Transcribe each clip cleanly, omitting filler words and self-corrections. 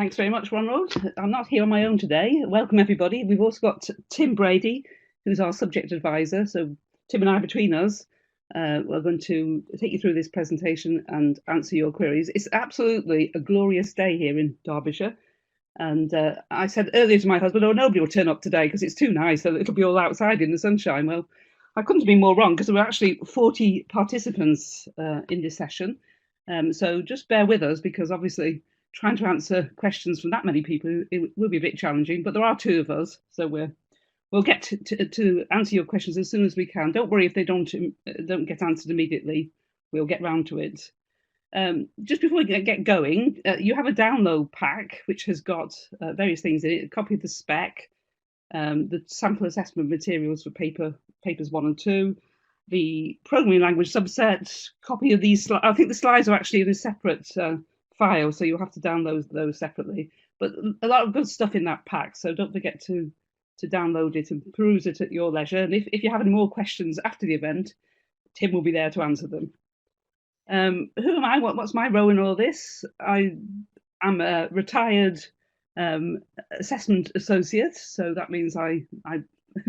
Thanks very much, Ronald. I'm not here on my own today. Welcome, everybody. We've also got Tim Brady, who's our subject advisor. So, Tim and I, between us, we're going to take you through this presentation and answer your queries. It's absolutely a glorious day here in Derbyshire. And I said earlier to my husband, oh, nobody will turn up today because it's too nice, so it'll be all outside in the sunshine. Well, I couldn't have been more wrong because there were actually 40 participants in this session. So just bear with us because obviously trying to answer questions from that many people it will be a bit challenging, but there are two of us, so we'll get to answer your questions as soon as we can. Don't worry if they don't get answered immediately. We'll get round to it. Just before we get going, you have a download pack which has got various things in it: a copy of the spec, the sample assessment materials for papers 1 and 2, the programming language subset, copy of these. I think the slides are actually in a separate file, so you'll have to download those separately. But a lot of good stuff in that pack, so don't forget to download it and peruse it at your leisure. And if you have any more questions after the event, Tim will be there to answer them. Who am I? What's my role in all this? I am a retired assessment associate, so that means I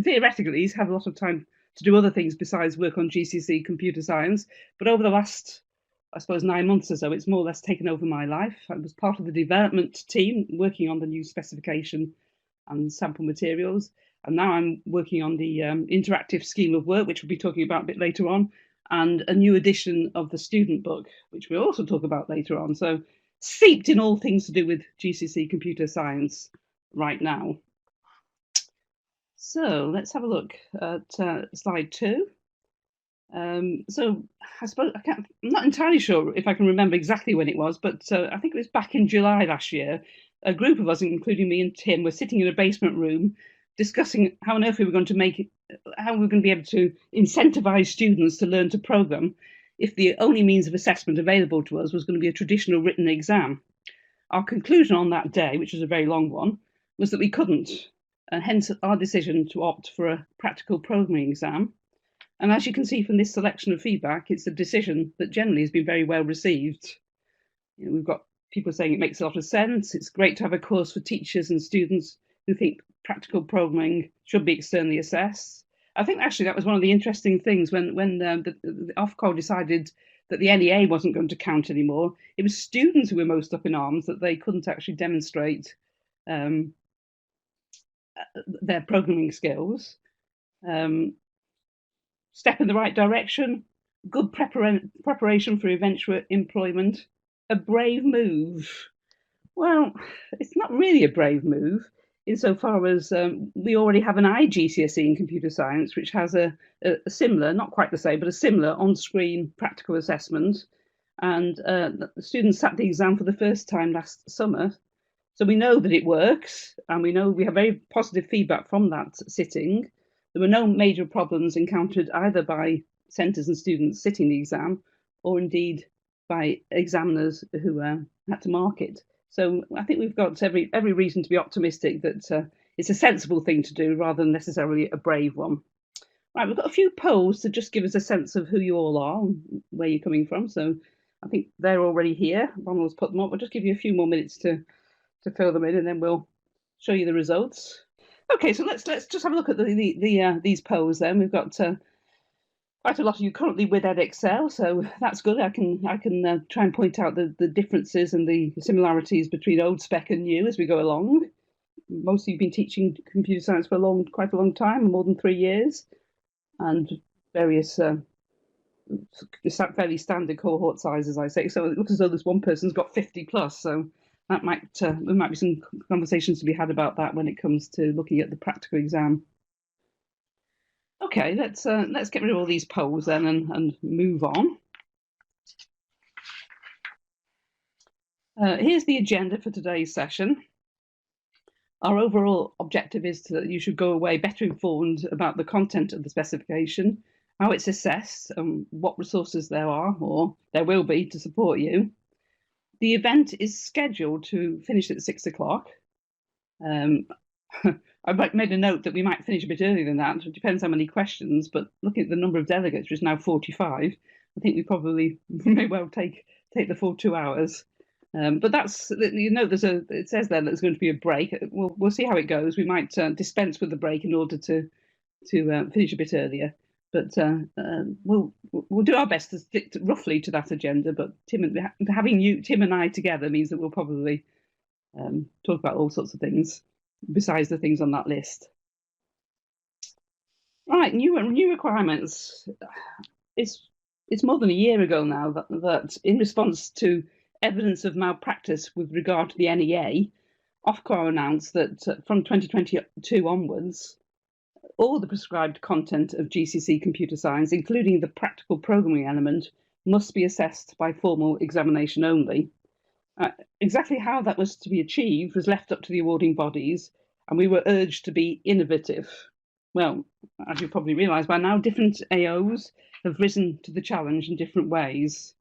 theoretically have a lot of time to do other things besides work on GCSE computer science. But over the last, I suppose, 9 months or so, it's more or less taken over my life. I was part of the development team working on the new specification and sample materials, and now I'm working on the interactive scheme of work, which we'll be talking about a bit later on, and a new edition of the student book, which we'll also talk about later on. So seeped in all things to do with GCSE computer science right now. So let's have a look at slide 2. So I suppose I'm not entirely sure if I can remember exactly when it was, but I think it was back in July last year. A group of us, including me and Tim, were sitting in a basement room discussing how on earth we were going to make it, how we were going to be able to incentivize students to learn to program if the only means of assessment available to us was going to be a traditional written exam. Our conclusion on that day, which was a very long one, was that we couldn't, and hence our decision to opt for a practical programming exam. And as you can see from this selection of feedback, it's a decision that generally has been very well received. We've got people saying it makes a lot of sense. It's great to have a course for teachers and students who think practical programming should be externally assessed. I think actually that was one of the interesting things when the Ofcom decided that the NEA wasn't going to count anymore. It was students who were most up in arms that they couldn't actually demonstrate their programming skills. Step in the right direction, good preparation for eventual employment, a brave move. Well, it's not really a brave move insofar as we already have an iGCSE in computer science, which has a similar, not quite the same, but a similar on-screen practical assessment. And the students sat the exam for the first time last summer. So we know that it works, and we know we have very positive feedback from that sitting. There were no major problems encountered either by centres and students sitting the exam, or indeed by examiners who had to mark it. So I think we've got every reason to be optimistic that it's a sensible thing to do rather than necessarily a brave one. Right, we've got a few polls to just give us a sense of who you all are and where you're coming from. So I think they're already here. Ronald's put them up. We'll just give you a few more minutes to fill them in, and then we'll show you the results. Okay, so let's just have a look at these polls. Then we've got quite a lot of you currently with Edexcel, so that's good. I can try and point out the differences and the similarities between old spec and new as we go along. Most of you've been teaching computer science for quite a long time, more than 3 years, and various fairly standard cohort sizes, I say. So it looks as though this one person's got 50 plus. So that there might be some conversations to be had about that when it comes to looking at the practical exam. Okay, let's get rid of all these polls then and move on. Here's the agenda for today's session. Our overall objective is that you should go away better informed about the content of the specification, how it's assessed, and what resources there are or there will be to support you. The event is scheduled to finish at 6 o'clock. I made a note that we might finish a bit earlier than that. It depends how many questions, but looking at the number of delegates, which is now 45, I think we probably may well take the full 2 hours. But that's, it says there that there's going to be a break. We'll see how it goes. We might dispense with the break in order to finish a bit earlier. But we'll do our best to stick roughly to that agenda. But having Tim and I together means that we'll probably talk about all sorts of things besides the things on that list. Right, new requirements. It's more than a year ago now that in response to evidence of malpractice with regard to the NEA, Ofqual announced that from 2022 onwards, all the prescribed content of GCSE computer science, including the practical programming element, must be assessed by formal examination only. Exactly how that was to be achieved was left up to the awarding bodies, and we were urged to be innovative. Well, as you probably realise by now, different AOs have risen to the challenge in different ways.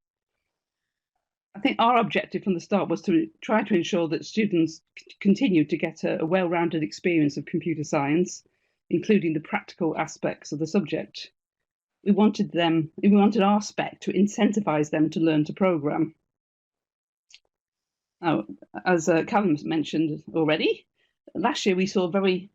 I think our objective from the start was to try to ensure that students continue to get a well-rounded experience of computer science, including the practical aspects of the subject. We wanted our spec to incentivise them to learn to program. Now, as Callum mentioned already, last year we saw very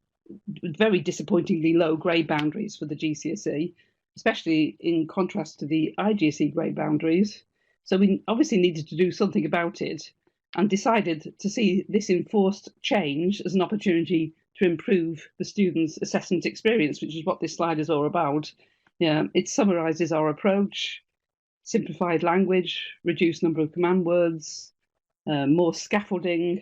disappointingly low grade boundaries for the GCSE, especially in contrast to the IGCSE grade boundaries. So we obviously needed to do something about it and decided to see this enforced change as an opportunity to improve the students' assessment experience, which is what this slide is all about. It summarises our approach: simplified language, reduced number of command words, more scaffolding,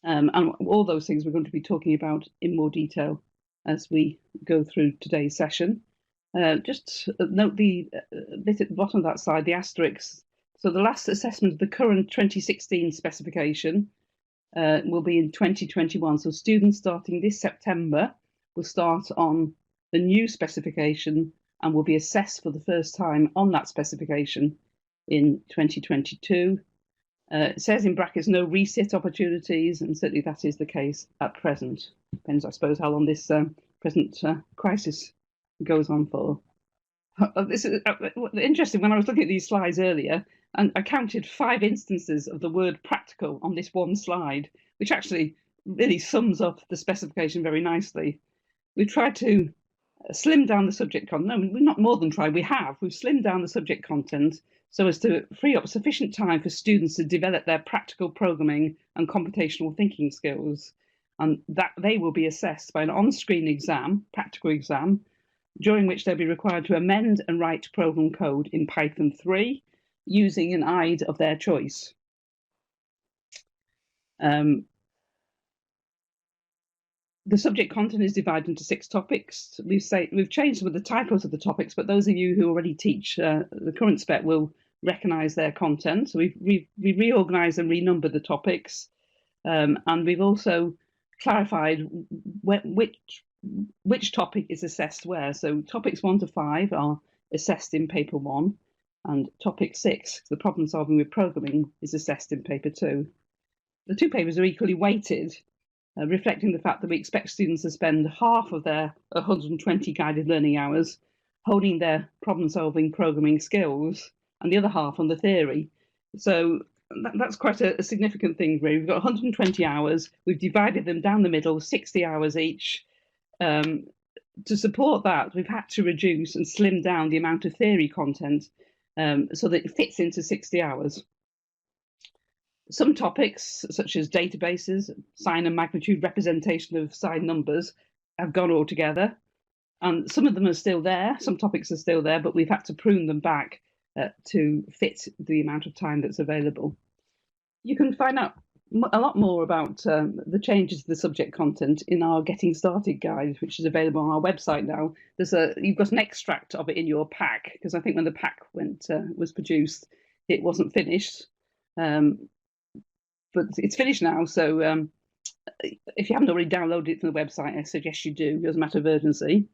and all those things we're going to be talking about in more detail as we go through today's session. Just note the bit at the bottom of that slide, the asterisks. So the last assessment of the current 2016 specification will be in 2021. So students starting this September will start on the new specification and will be assessed for the first time on that specification in 2022. It says in brackets no resit opportunities, and certainly that is the case at present. Depends, I suppose, how long this present crisis goes on for. This is interesting. When I was looking at these slides earlier, and I counted 5 instances of the word practical on this one slide, which actually really sums up the specification very nicely. We've tried to slim down the subject content. No, we've not more than tried. We've slimmed down the subject content so as to free up sufficient time for students to develop their practical programming and computational thinking skills, and that they will be assessed by an on-screen exam, practical exam, during which they'll be required to amend and write program code in Python 3 using an IDE of their choice. The subject content is divided into 6 topics. We've changed some of the titles of the topics, but those of you who already teach the current spec will recognise their content. So we've reorganised and renumbered the topics, and we've also clarified which topic is assessed where. So topics 1 to 5 are assessed in paper 1, and topic 6, the problem solving with programming, is assessed in paper 2. The 2 papers are equally weighted, reflecting the fact that we expect students to spend half of their 120 guided learning hours honing their problem-solving programming skills and the other half on the theory. So that's quite a significant thing, really. We've got 120 hours. We've divided them down the middle, 60 hours each. To support that, we've had to reduce and slim down the amount of theory content so that it fits into 60 hours. Some topics, such as databases, sign and magnitude representation of signed numbers, have gone altogether. And some of them are still there. Some topics are still there, but we've had to prune them back to fit the amount of time that's available. You can find out a lot more about the changes to the subject content in our Getting Started guide, which is available on our website now. You've got an extract of it in your pack, because I think when the pack was produced, it wasn't finished. But it's finished now, so if you haven't already downloaded it from the website, I suggest you do as a matter of urgency.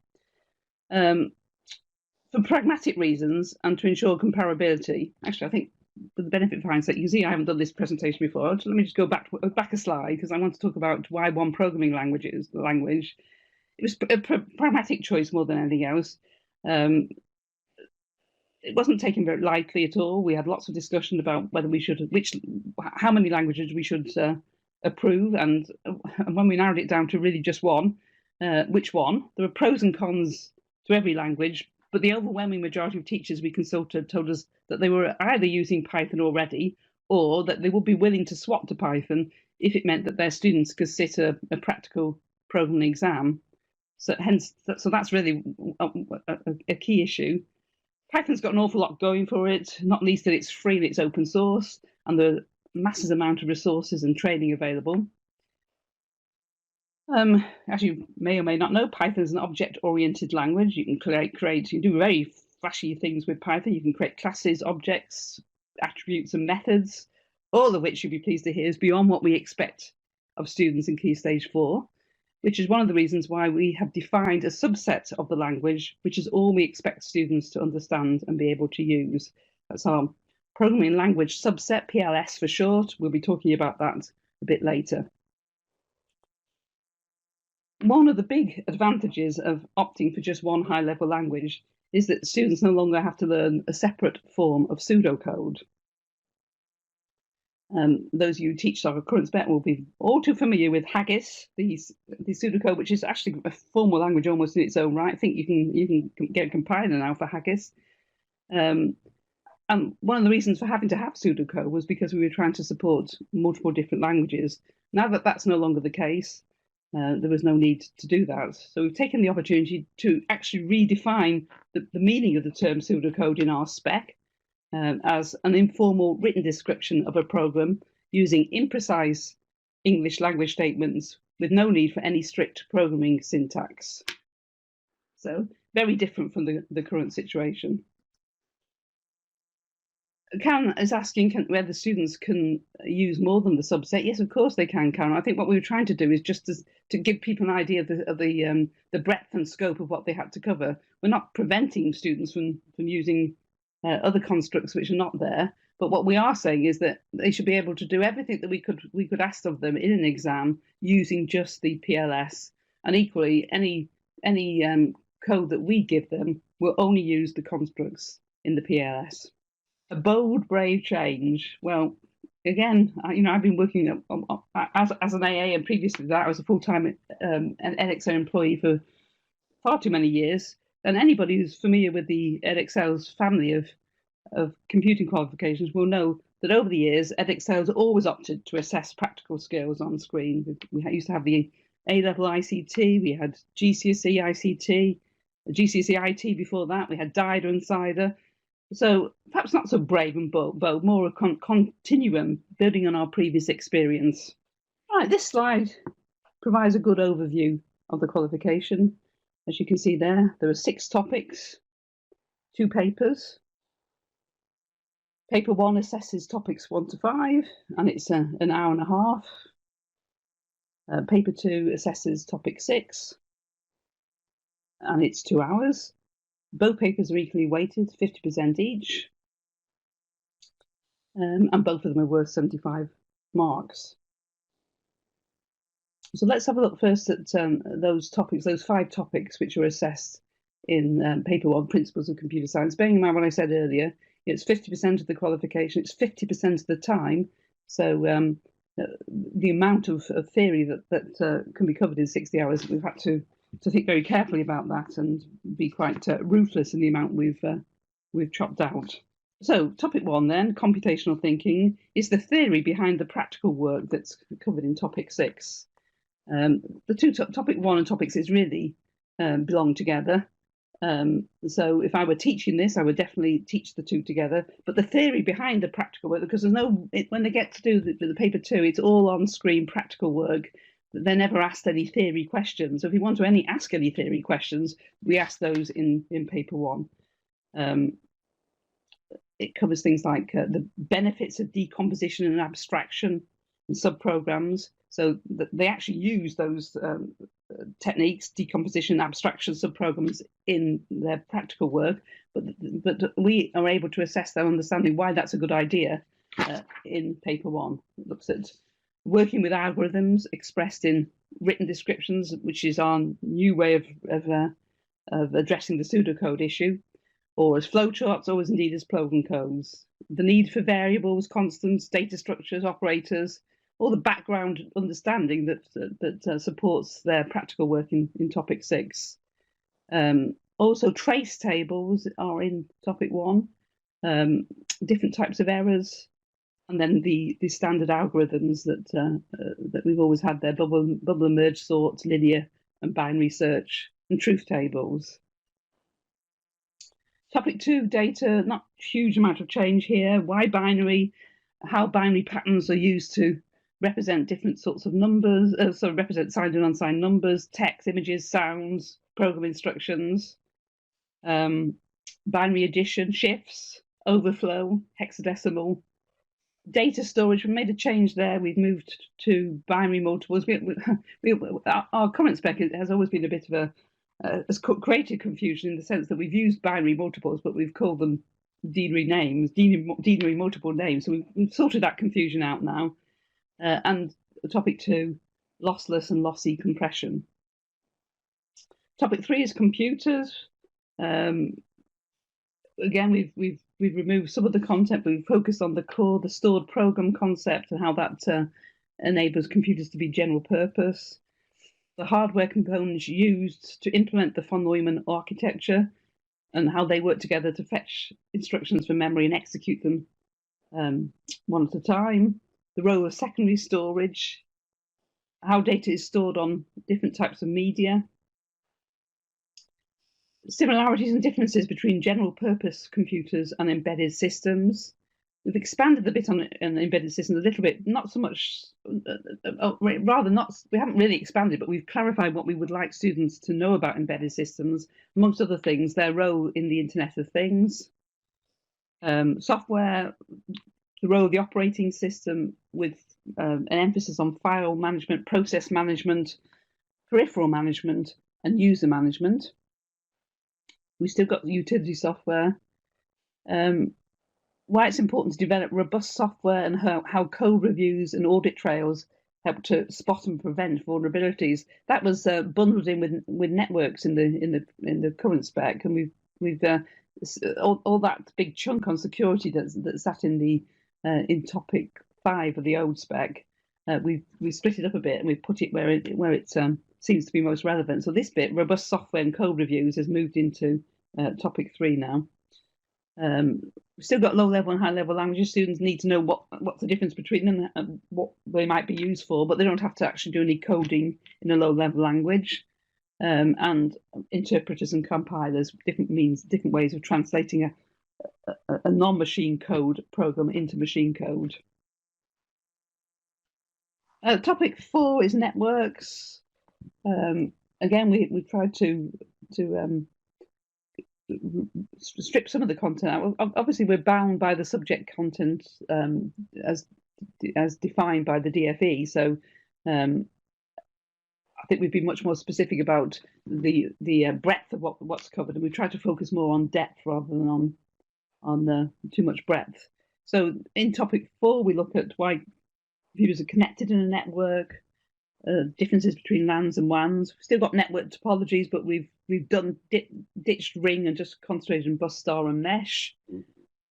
For pragmatic reasons and to ensure comparability, actually, I think for the benefit of hindsight, you can see I haven't done this presentation before. So let me just go back a slide, because I want to talk about why one programming language is the language. It was a pragmatic choice more than anything else. it wasn't taken very lightly at all. We had lots of discussion about whether we should, how many languages we should approve, and when we narrowed it down to really just one, which one? There were pros and cons to every language, but the overwhelming majority of teachers we consulted told us that they were either using Python already or that they would be willing to swap to Python if it meant that their students could sit a practical programming exam. So that's really a key issue. Python's got an awful lot going for it, not least that it's free and it's open source, and there are massive amount of resources and training available. As you may or may not know, Python is an object-oriented language. You can do very flashy things with Python. You can create classes, objects, attributes, and methods, all of which you'll be pleased to hear is beyond what we expect of students in Key Stage 4, which is one of the reasons why we have defined a subset of the language, which is all we expect students to understand and be able to use. That's our Programming Language Subset, PLS for short. We'll be talking about that a bit later. One of the big advantages of opting for just one high-level language is that students no longer have to learn a separate form of pseudocode. Those of you who teach sort of current spec will be all too familiar with Haggis, the pseudocode, which is actually a formal language almost in its own right. I think you can get a compiler now for Haggis. And one of the reasons for having to have pseudocode was because we were trying to support multiple different languages. Now that that's no longer the case, there was no need to do that. So we've taken the opportunity to actually redefine the meaning of the term pseudocode in our spec as an informal written description of a program using imprecise English language statements with no need for any strict programming syntax. So very different from the current situation. Karen is asking whether students can use more than the subset. Yes, of course they can, Karen. I think what we were trying to do is just to give people an idea of the breadth and scope of what they had to cover. We're not preventing students from using other constructs which are not there, but what we are saying is that they should be able to do everything that we could ask of them in an exam using just the PLS, and equally any code that we give them will only use the constructs in the PLS. A bold, brave change. Well, again, I've been working as an AA, and previously to that, I was a full-time Edexcel employee for far too many years. And anybody who's familiar with the Edexcel's family of computing qualifications will know that over the years, Edexcel's always opted to assess practical skills on screen. We used to have the A-level ICT, we had GCSE ICT, GCSE IT before that, we had DIDA and CIDA. So perhaps not so brave and bold, more a continuum building on our previous experience. Right, this slide provides a good overview of the qualification. As you can see there are 6 topics, 2 papers. Paper 1 assesses topics 1 to 5, and it's an hour and a half. Paper 2 assesses topic 6, and it's 2 hours. Both papers are equally weighted, 50% each, and both of them are worth 75 marks. So let's have a look first at those 5 topics which are assessed in paper 1, Principles of Computer Science. Bearing in mind what I said earlier, it's 50% of the qualification, it's 50% of the time. So the amount of theory that can be covered in 60 hours, we've had to think very carefully about that and be quite ruthless in the amount we've chopped out. So topic 1 then, computational thinking, is the theory behind the practical work that's covered in topic 6. The two topic 1 and topic 6 really belong together. So if I were teaching this, I would definitely teach the 2 together. But the theory behind the practical work, because when they get to do the paper 2, it's all on-screen practical work. They're never asked any theory questions. So if you want to ask any theory questions, we ask those in paper 1. It covers things like the benefits of decomposition and abstraction and subprograms. So they actually use those techniques, decomposition, abstraction, subprograms in their practical work, but we are able to assess their understanding why that's a good idea in paper 1. It looks at working with algorithms expressed in written descriptions, which is our new way of addressing the pseudocode issue. or as flowcharts, or as indeed as program codes. The need for variables, constants, data structures, operators, all the background understanding that supports their practical work in topic 6. Also, trace tables are in topic 1. Different types of errors, and then the standard algorithms that we've always had there: bubble and merge sorts, linear and binary search, and truth tables. Topic 2, data, not huge amount of change here. Why binary? How binary patterns are used to represent different sorts of numbers, so represent signed and unsigned numbers, text, images, sounds, program instructions. Binary addition, shifts, overflow, hexadecimal. Data storage, we made a change there. We've moved to binary multiples. Our current spec has always been a bit of has created confusion in the sense that we've used binary multiples, but we've called them denary names, denary multiple names. So we've sorted that confusion out now. And topic 2, lossless and lossy compression. Topic 3 is computers. Again, we've removed some of the content, but we've focused on the core, the stored program concept, and how that enables computers to be general purpose. The hardware components used to implement the von Neumann architecture, and how they work together to fetch instructions from memory and execute them one at a time. The role of secondary storage, how data is stored on different types of media. Similarities and differences between general purpose computers and embedded systems. We've expanded a bit on embedded systems a little bit, not so much, rather not, we haven't really expanded, but we've clarified what we would like students to know about embedded systems, amongst other things, their role in the Internet of Things. Software, the role of the operating system with an emphasis on file management, process management, peripheral management, and user management. We still got the utility software. Why it's important to develop robust software, and how code reviews and audit trails help to spot and prevent vulnerabilities. That was bundled in with networks in the current spec, and we've all that big chunk on security that sat in topic 5 of the old spec. We've split it up a bit, and we've put it where it seems to be most relevant. So this bit, robust software and code reviews, has moved into topic 3 now. We've still got low-level and high-level languages. Students need to know what's the difference between them and what they might be used for, but they don't have to actually do any coding in a low-level language. And interpreters and compilers, different ways of translating a non-machine code program into machine code. Topic 4 is networks. Again, we've tried to strip some of the content out. Obviously, we're bound by the subject content as defined by the DFE. So I think we've been much more specific about the breadth of what's covered, and we've tried to focus more on depth rather than on too much breadth. So in topic 4, we look at why computers are connected in a network, differences between LANs and WANs. We've still got network topologies, but we've ditched ring and just concentrated on bus star and mesh.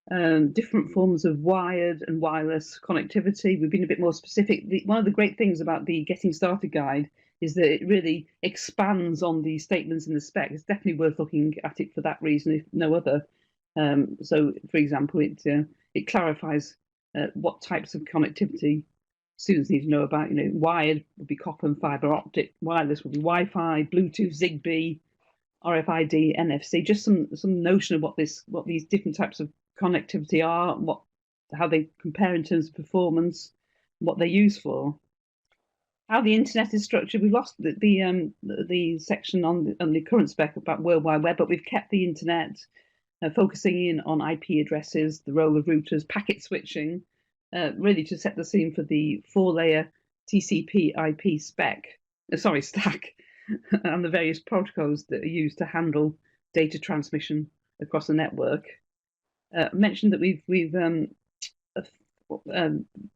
Different forms of wired and wireless connectivity. We've been a bit more specific. One of the great things about the Getting Started guide is that it really expands on the statements in the spec. It's definitely worth looking at it for that reason, if no other. So, for example, it clarifies what types of connectivity students need to know about. Wired would be copper and fiber optic. Wireless would be Wi-Fi, Bluetooth, Zigbee, RFID, NFC. Just some notion of what these different types of connectivity are, how they compare in terms of performance, what they're used for. How the internet is structured. We've lost the section on the current spec about World Wide Web, but we've kept the internet, focusing in on IP addresses, the role of routers, packet switching, really to set the scene for the 4-layer TCP/IP stack, and the various protocols that are used to handle data transmission across the network. Mentioned that we've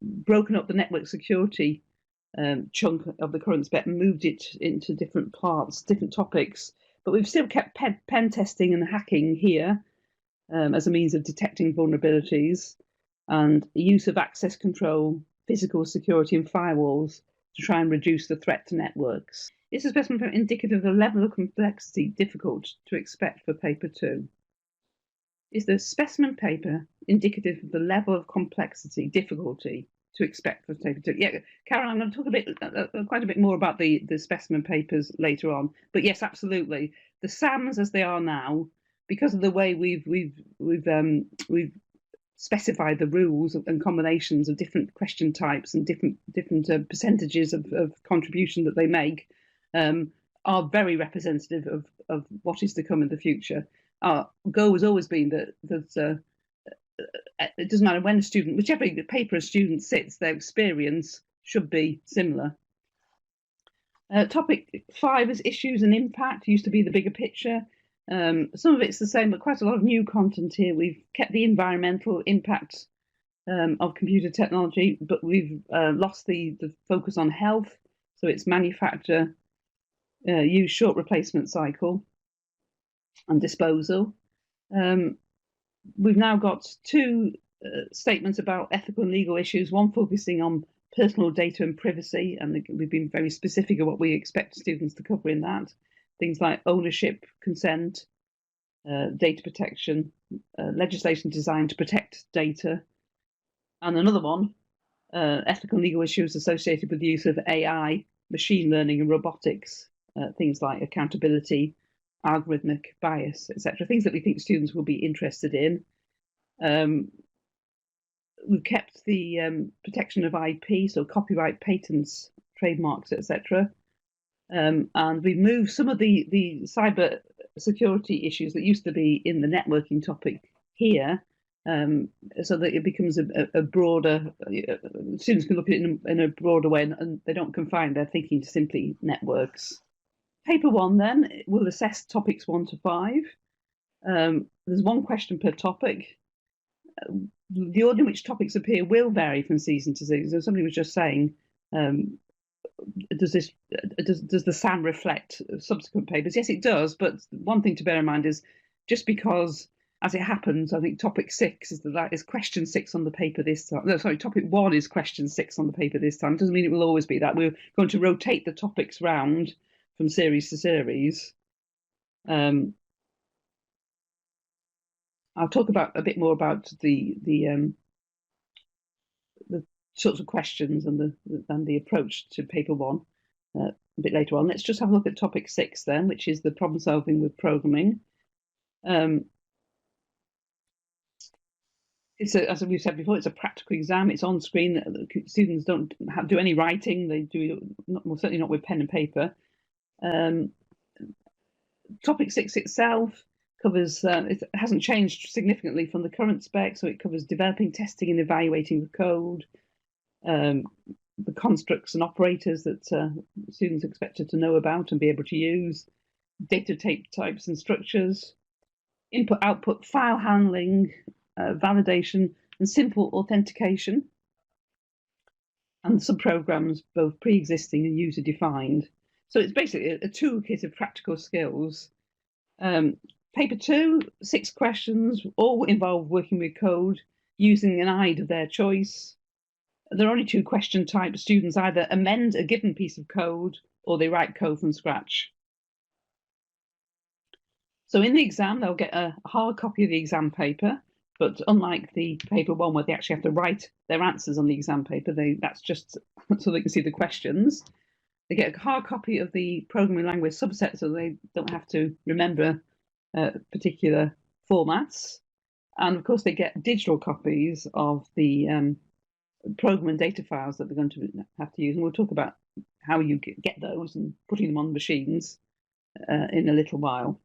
broken up the network security chunk of the current spec and moved it into different parts, different topics, but we've still kept pen testing and hacking here. as a means of detecting vulnerabilities, and use of access control, physical security, and firewalls to try and reduce the threat to networks. Is the specimen paper indicative of the level of complexity difficult to expect for paper 2? Is the specimen paper indicative of the level of complexity, difficulty to expect for paper 2? Yeah, Karen, I'm going to talk quite a bit more about the specimen papers later on. But yes, absolutely, the SAMs as they are now, because of the way we've specified the rules and combinations of different question types and different percentages of contribution that they make, are very representative of what is to come in the future. Our goal has always been that it doesn't matter when a student, whichever paper a student sits, their experience should be similar. Topic 5 is issues and impact. Used to be the bigger picture. Some of it's the same, but quite a lot of new content here. We've kept the environmental impact of computer technology, but we've lost the focus on health. So it's manufacture, use, short replacement cycle, and disposal. We've now got 2 statements about ethical and legal issues, one focusing on personal data and privacy, and we've been very specific of what we expect students to cover in that. Things like ownership, consent, data protection, legislation designed to protect data, and another one, ethical and legal issues associated with the use of AI, machine learning, and robotics, things like accountability, algorithmic bias, etc., things that we think students will be interested in. We've kept the protection of IP, so copyright, patents, trademarks, etc. And we've moved some of the cyber security issues that used to be in the networking topic here, so that it becomes a broader, students can look at it in a broader way, and they don't confine their thinking to simply networks. Paper 1 then will assess topics 1 to 5. There's 1 question per topic. The order in which topics appear will vary from season to season. So somebody was just saying, does the SAM reflect subsequent papers? Yes, it does. But one thing to bear in mind is, just because, as it happens, I think topic 6 is question 6 on the paper this time. No, sorry, topic 1 is question 6 on the paper this time. It doesn't mean it will always be that. We're going to rotate the topics round from series to series. I'll talk about a bit more about the sorts of questions and the approach to paper 1 a bit later on. Let's just have a look at topic 6 then, which is the problem solving with programming. It's as we've said before, it's a practical exam. It's on screen. Students don't do any writing. They do certainly not with pen and paper. Topic 6 itself covers, it hasn't changed significantly from the current spec, so it covers developing, testing, and evaluating the code, the constructs and operators that students are expected to know about and be able to use, data types and structures, input, output, file handling, validation, and simple authentication, and some programs, both pre-existing and user-defined. So it's basically a toolkit of practical skills. Paper 2, 6 questions, all involve working with code, using an IDE of their choice. There are only 2 question types. Students either amend a given piece of code or they write code from scratch. So in the exam, they'll get a hard copy of the exam paper, but unlike the paper 1 where they actually have to write their answers on the exam paper, that's just so they can see the questions. They get a hard copy of the programming language subset, so they don't have to remember particular formats. And of course, they get digital copies of the program and data files that they're going to have to use. And we'll talk about how you get those and putting them on machines in a little while.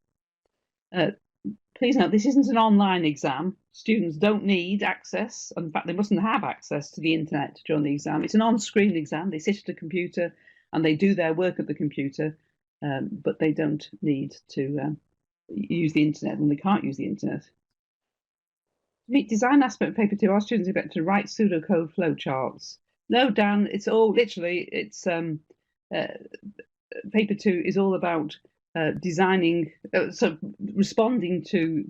Please note, this isn't an online exam. Students don't need access. In fact, they mustn't have access to the internet during the exam. It's an on-screen exam. They sit at a computer and they do their work at the computer, but they don't need to use the internet when they can't use the internet. To meet design aspect of paper 2, our students are expected to write pseudocode flowcharts. No, Dan, it's all literally, it's paper 2 is all about designing, so responding to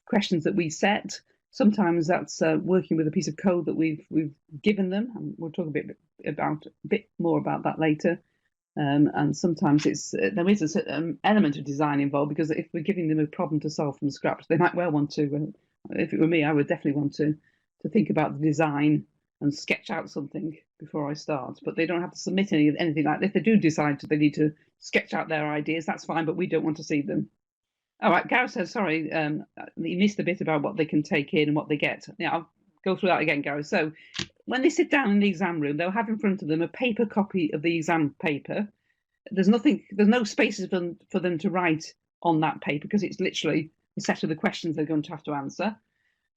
questions that we set. Sometimes that's working with a piece of code that we've given them, and we'll talk a bit more about that later. And sometimes there is an element of design involved, because if we're giving them a problem to solve from scratch, they might well want to. If it were me, I would definitely want to think about the design and sketch out something before I start. But they don't have to submit anything like that. If they do decide they need to sketch out their ideas, that's fine. But we don't want to see them. All right, Gareth says, sorry, you missed a bit about what they can take in and what they get. Yeah, I'll go through that again, Gareth. So when they sit down in the exam room, they'll have in front of them a paper copy of the exam paper. There's no spaces for them to write on that paper, because it's literally a set of the questions they're going to have to answer.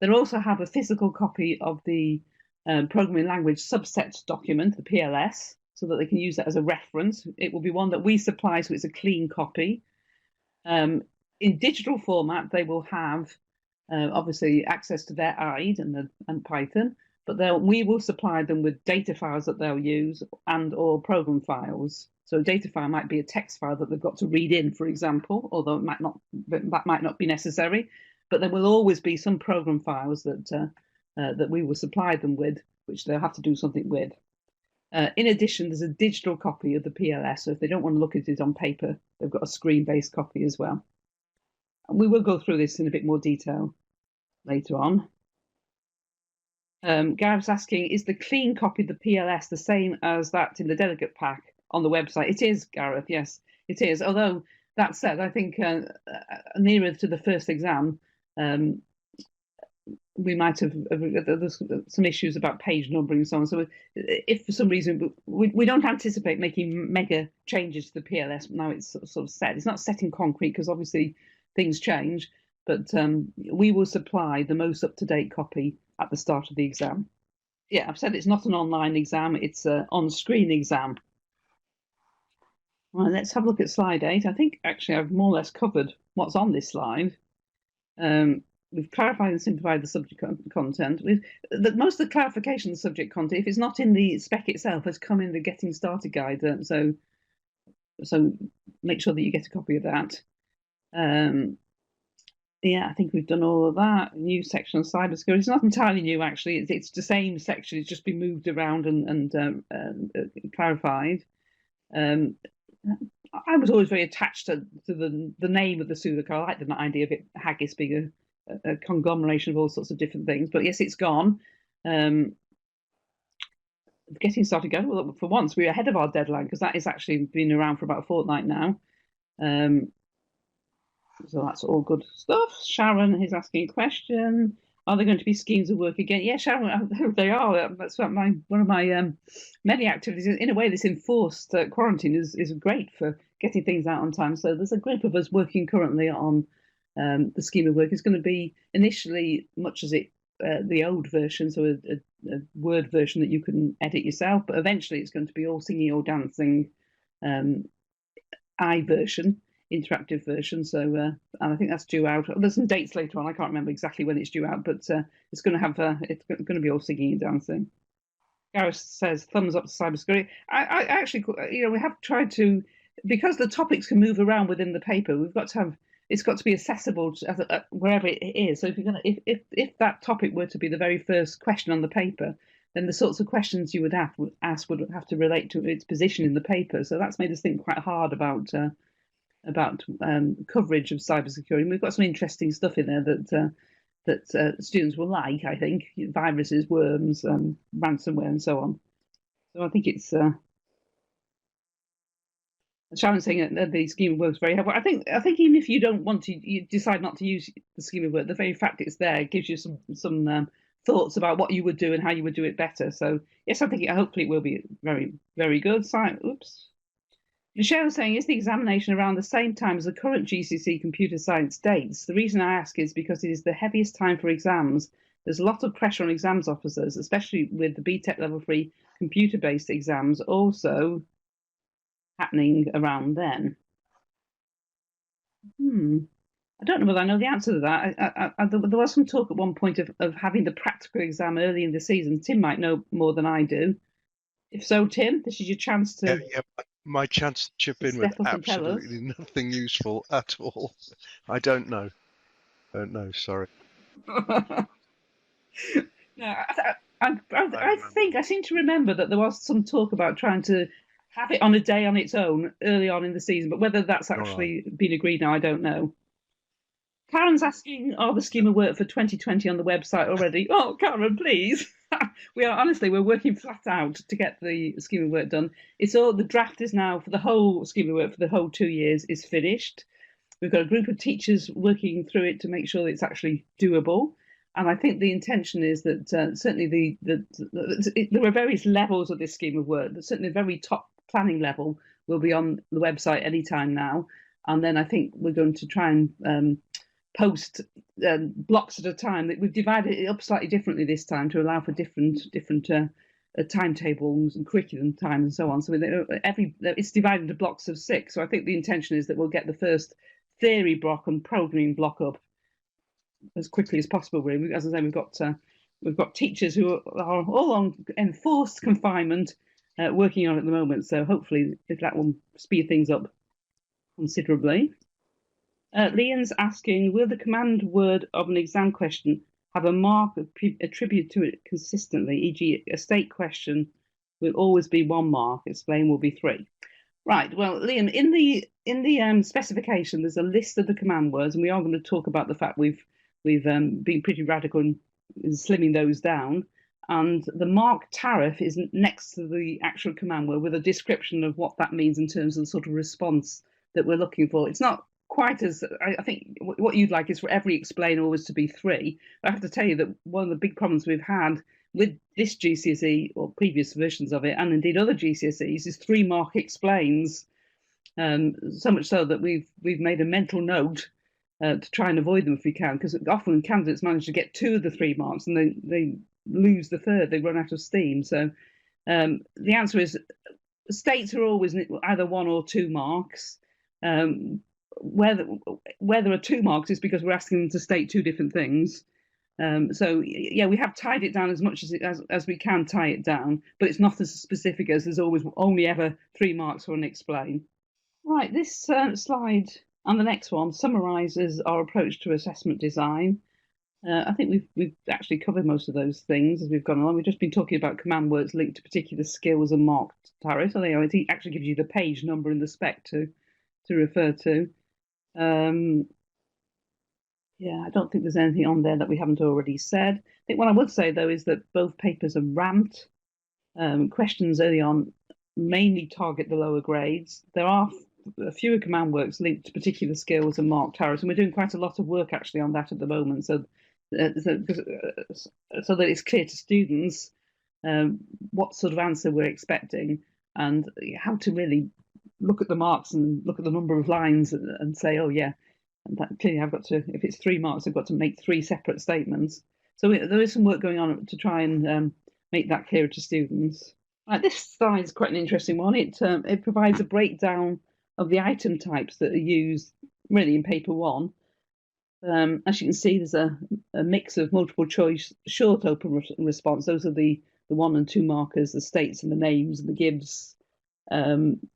They'll also have a physical copy of the programming language subset document, the PLS, so that they can use that as a reference. It will be one that we supply, so it's a clean copy. In digital format, they will have obviously access to their IDE and Python, but we will supply them with data files that they'll use or program files. So a data file might be a text file that they've got to read in, for example, although that might not be necessary. But there will always be some program files that we will supply them with, which they'll have to do something with. In addition, there's a digital copy of the PLS, so if they don't want to look at it on paper, they've got a screen-based copy as well. We will go through this in a bit more detail later on. Gareth's asking, is the clean copy of the PLS the same as that in the delegate pack on the website? It is, Gareth, yes, it is. Although, that said, I think nearer to the first exam, we might have there's some issues about page numbering and so on. So if for some reason we don't anticipate making mega changes to the PLS, now it's sort of set. It's not set in concrete, because obviously things change, but we will supply the most up-to-date copy at the start of the exam. Yeah, I've said it's not an online exam, it's an on-screen exam. Well, let's have a look at slide 8. I think actually I've more or less covered what's on this slide. We've clarified and simplified the subject content. Most of the clarification of the subject content, if it's not in the spec itself, has come in the Getting Started guide. So make sure that you get a copy of that. Yeah, I think we've done all of that. New section on cybersecurity. It's not entirely new, actually. It's the same section. It's just been moved around and clarified. I was always very attached to the name of the Sudoku. I like the idea of it, Haggis, being a conglomeration of all sorts of different things. But yes, it's gone. Getting Started go. Well, for once, we're ahead of our deadline, because that has actually been around for about a fortnight now. So that's all good stuff. Sharon is asking a question. Are there going to be schemes of work again? Yeah, Sharon, they are. That's one of my many activities. In a way, this enforced quarantine is great for getting things out on time. So there's a group of us working currently on the scheme of work. It's going to be initially much as the old version, so a Word version that you can edit yourself, but eventually it's going to be all singing or dancing version, interactive version. So and I think that's due out. There's some dates later on. I can't remember exactly when it's due out, but it's going to have it's going to be all singing and dancing. Gareth says thumbs up to cybersecurity. I actually, we have tried to, because the topics can move around within the paper. We've got to have, it's got to be accessible wherever it is. So if that topic were to be the very first question on the paper, then the sorts of questions you would ask would have to relate to its position in the paper. So that's made us think quite hard about coverage of cybersecurity. And we've got some interesting stuff in there that students will like, I think. Viruses, worms, ransomware, and so on. So I think it's Sharon's saying that the scheme of work is very helpful. I think even if you don't want to, you decide not to use the scheme of work, the very fact it's there gives you some thoughts about what you would do and how you would do it better. So yes, I think hopefully it will be very, very good. Oops. Michelle's saying, is the examination around the same time as the current GCSE computer science dates? The reason I ask is because it is the heaviest time for exams. There's a lot of pressure on exams officers, especially with the BTEC level 3 computer-based exams also happening around then. I don't know whether I know the answer to that. There was some talk at one point of having the practical exam early in the season. Tim might know more than I do. If so, Tim, this is your chance to... Yeah, my chance to chip in with absolutely nothing useful at all. I don't know. No, sorry. No, I remember. think I seem to remember that there was some talk about trying to have it on a day on its own early on in the season, but whether that's All right. actually been agreed now, I don't know. Karen's asking, are the schema work for 2020 on the website already? Oh, Karen, please. We're working flat out to get the schema work done. It's all the draft is now for the whole schema work for the whole 2 years is finished. We've got a group of teachers working through it to make sure that it's actually doable. And I think the intention is that certainly there are various levels of this scheme of work. But certainly, the very top planning level will be on the website anytime now. And then I think we're going to try and post blocks at a time. That we've divided it up slightly differently this time to allow for different timetables and curriculum times and so on. So it's divided into blocks of 6. So I think the intention is that we'll get the first theory block and programming block up as quickly as possible. Really, as I say, we've got teachers who are all on enforced confinement working on it at the moment. So hopefully that will speed things up considerably. Leon's asking, will the command word of an exam question have a mark attributed to it consistently, e.g. a state question will always be 1 mark, explain will be 3. Right, well, Liam, in the specification, there's a list of the command words, and we are going to talk about the fact we've been pretty radical in slimming those down. And the mark tariff is next to the actual command word with a description of what that means in terms of the sort of response that we're looking for. It's not quite as I think what you'd like is for every explain always to be 3. I have to tell you that one of the big problems we've had with this GCSE or previous versions of it, and indeed other GCSEs, is 3 mark explains. So much so that we've made a mental note to try and avoid them if we can, because often candidates manage to get 2 of the 3 marks and they lose the third, they run out of steam. So the answer is states are always either 1 or 2 marks. Where there are 2 marks is because we're asking them to state 2 different things. So yeah, we have tied it down as much as we can tie it down, but it's not as specific as there's always only ever 3 marks for an explain. Right, this slide and the next one summarises our approach to assessment design. I think we've actually covered most of those things as we've gone along. We've just been talking about command words linked to particular skills and marked tariffs. So it actually gives you the page number in the spec to refer to. Yeah, I don't think there's anything on there that we haven't already said. I think what I would say, though, is that both papers are ramped. Questions early on mainly target the lower grades. There are fewer command works linked to particular skills and marked tariffs, and we're doing quite a lot of work actually on that at the moment, so that it's clear to students what sort of answer we're expecting and how to really look at the marks and look at the number of lines and say, oh yeah, and that clearly I've got to, if it's 3 marks, I've got to make 3 separate statements. So there is some work going on to try and make that clearer to students. This slide is quite an interesting one. It provides a breakdown of the item types that are used really in paper 1. As you can see, there's a mix of multiple choice, short open response. Those are the 1 and 2 markers, the states and the names and the gives.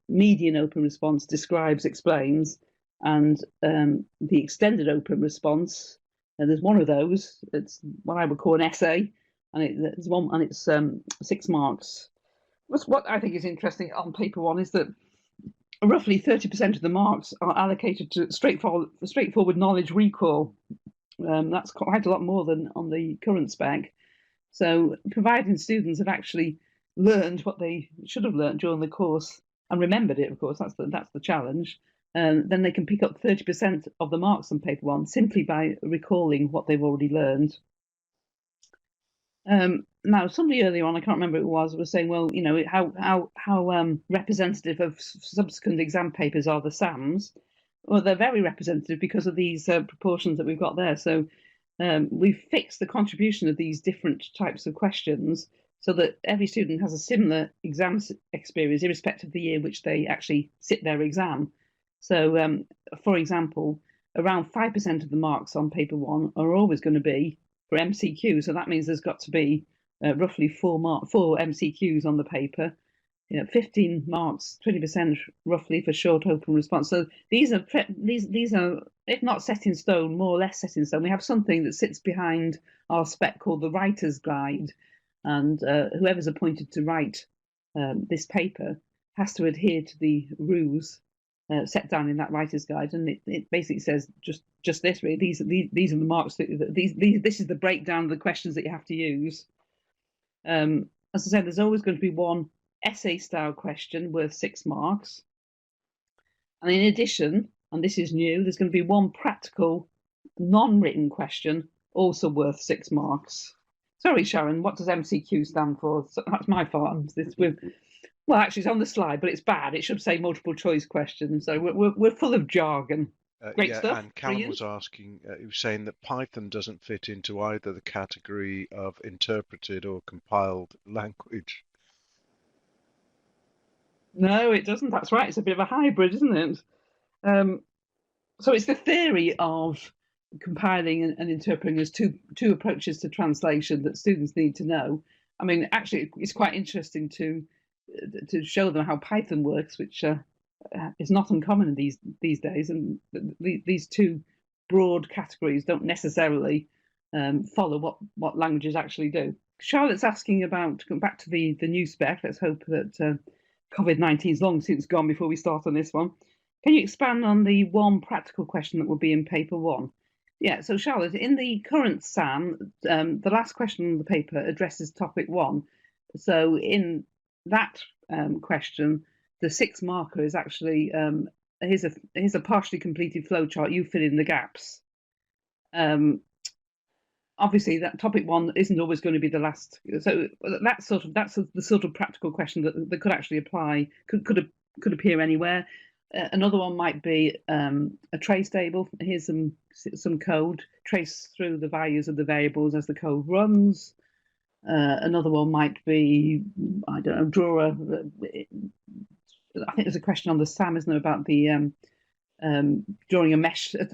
Median open response describes, explains, and the extended open response. And there's one of those. It's what I would call an essay, and it's 6 marks. What I think is interesting on paper 1 is that roughly 30% of the marks are allocated to straightforward knowledge recall. That's quite a lot more than on the current spec. So providing students have actually learned what they should have learned during the course and remembered it, of course, that's the challenge. Then they can pick up 30% of the marks on paper 1 simply by recalling what they've already learned. Now, somebody earlier on, I can't remember who it was saying, well, how representative of subsequent exam papers are the SAMs? Well, they're very representative because of these proportions that we've got there. So we've fixed the contribution of these different types of questions so that every student has a similar exam experience, irrespective of the year in which they actually sit their exam. So, for example, around 5% of the marks on paper 1 are always going to be for MCQ. So that means there's got to be roughly 4 MCQs on the paper. 15 marks, 20% roughly for short open response. So these are if not set in stone, more or less set in stone. We have something that sits behind our spec called the writer's guide, and whoever's appointed to write this paper has to adhere to the rules set down in that writer's guide, and it basically says just this. Really, these are the marks that this is the breakdown of the questions that you have to use. As I said, there's always going to be one essay-style question worth 6 marks, and in addition, and this is new, there's going to be one practical, non-written question also worth 6 marks. Sorry, Sharon, what does MCQ stand for? So that's my fault. Well, actually, it's on the slide, but it's bad. It should say multiple choice questions. So we're full of jargon. Great stuff. And Callum was asking, he was saying that Python doesn't fit into either the category of interpreted or compiled language. No, it doesn't. That's right. It's a bit of a hybrid, isn't it? So it's the theory of compiling and interpreting as two approaches to translation that students need to know. I mean, actually, it's quite interesting to show them how Python works, which is not uncommon in these days. And these two broad categories don't necessarily follow what languages actually do. Charlotte's asking about, going back to the new spec. Let's hope that COVID-19 is long since gone before we start on this one. Can you expand on the one practical question that will be in paper 1? Yeah, so Charlotte, in the current SAM, the last question on the paper addresses topic 1. So in that question, the 6 marker is actually, here's a partially completed flowchart, you fill in the gaps. Obviously, that topic 1 isn't always going to be the last. So that's the sort of practical question that could actually apply, could appear anywhere. Another one might be a trace table. Here's some code. Trace through the values of the variables as the code runs. Another one might be, I don't know, draw a. I think there's a question on the SAM, isn't there, about the drawing a mesh, a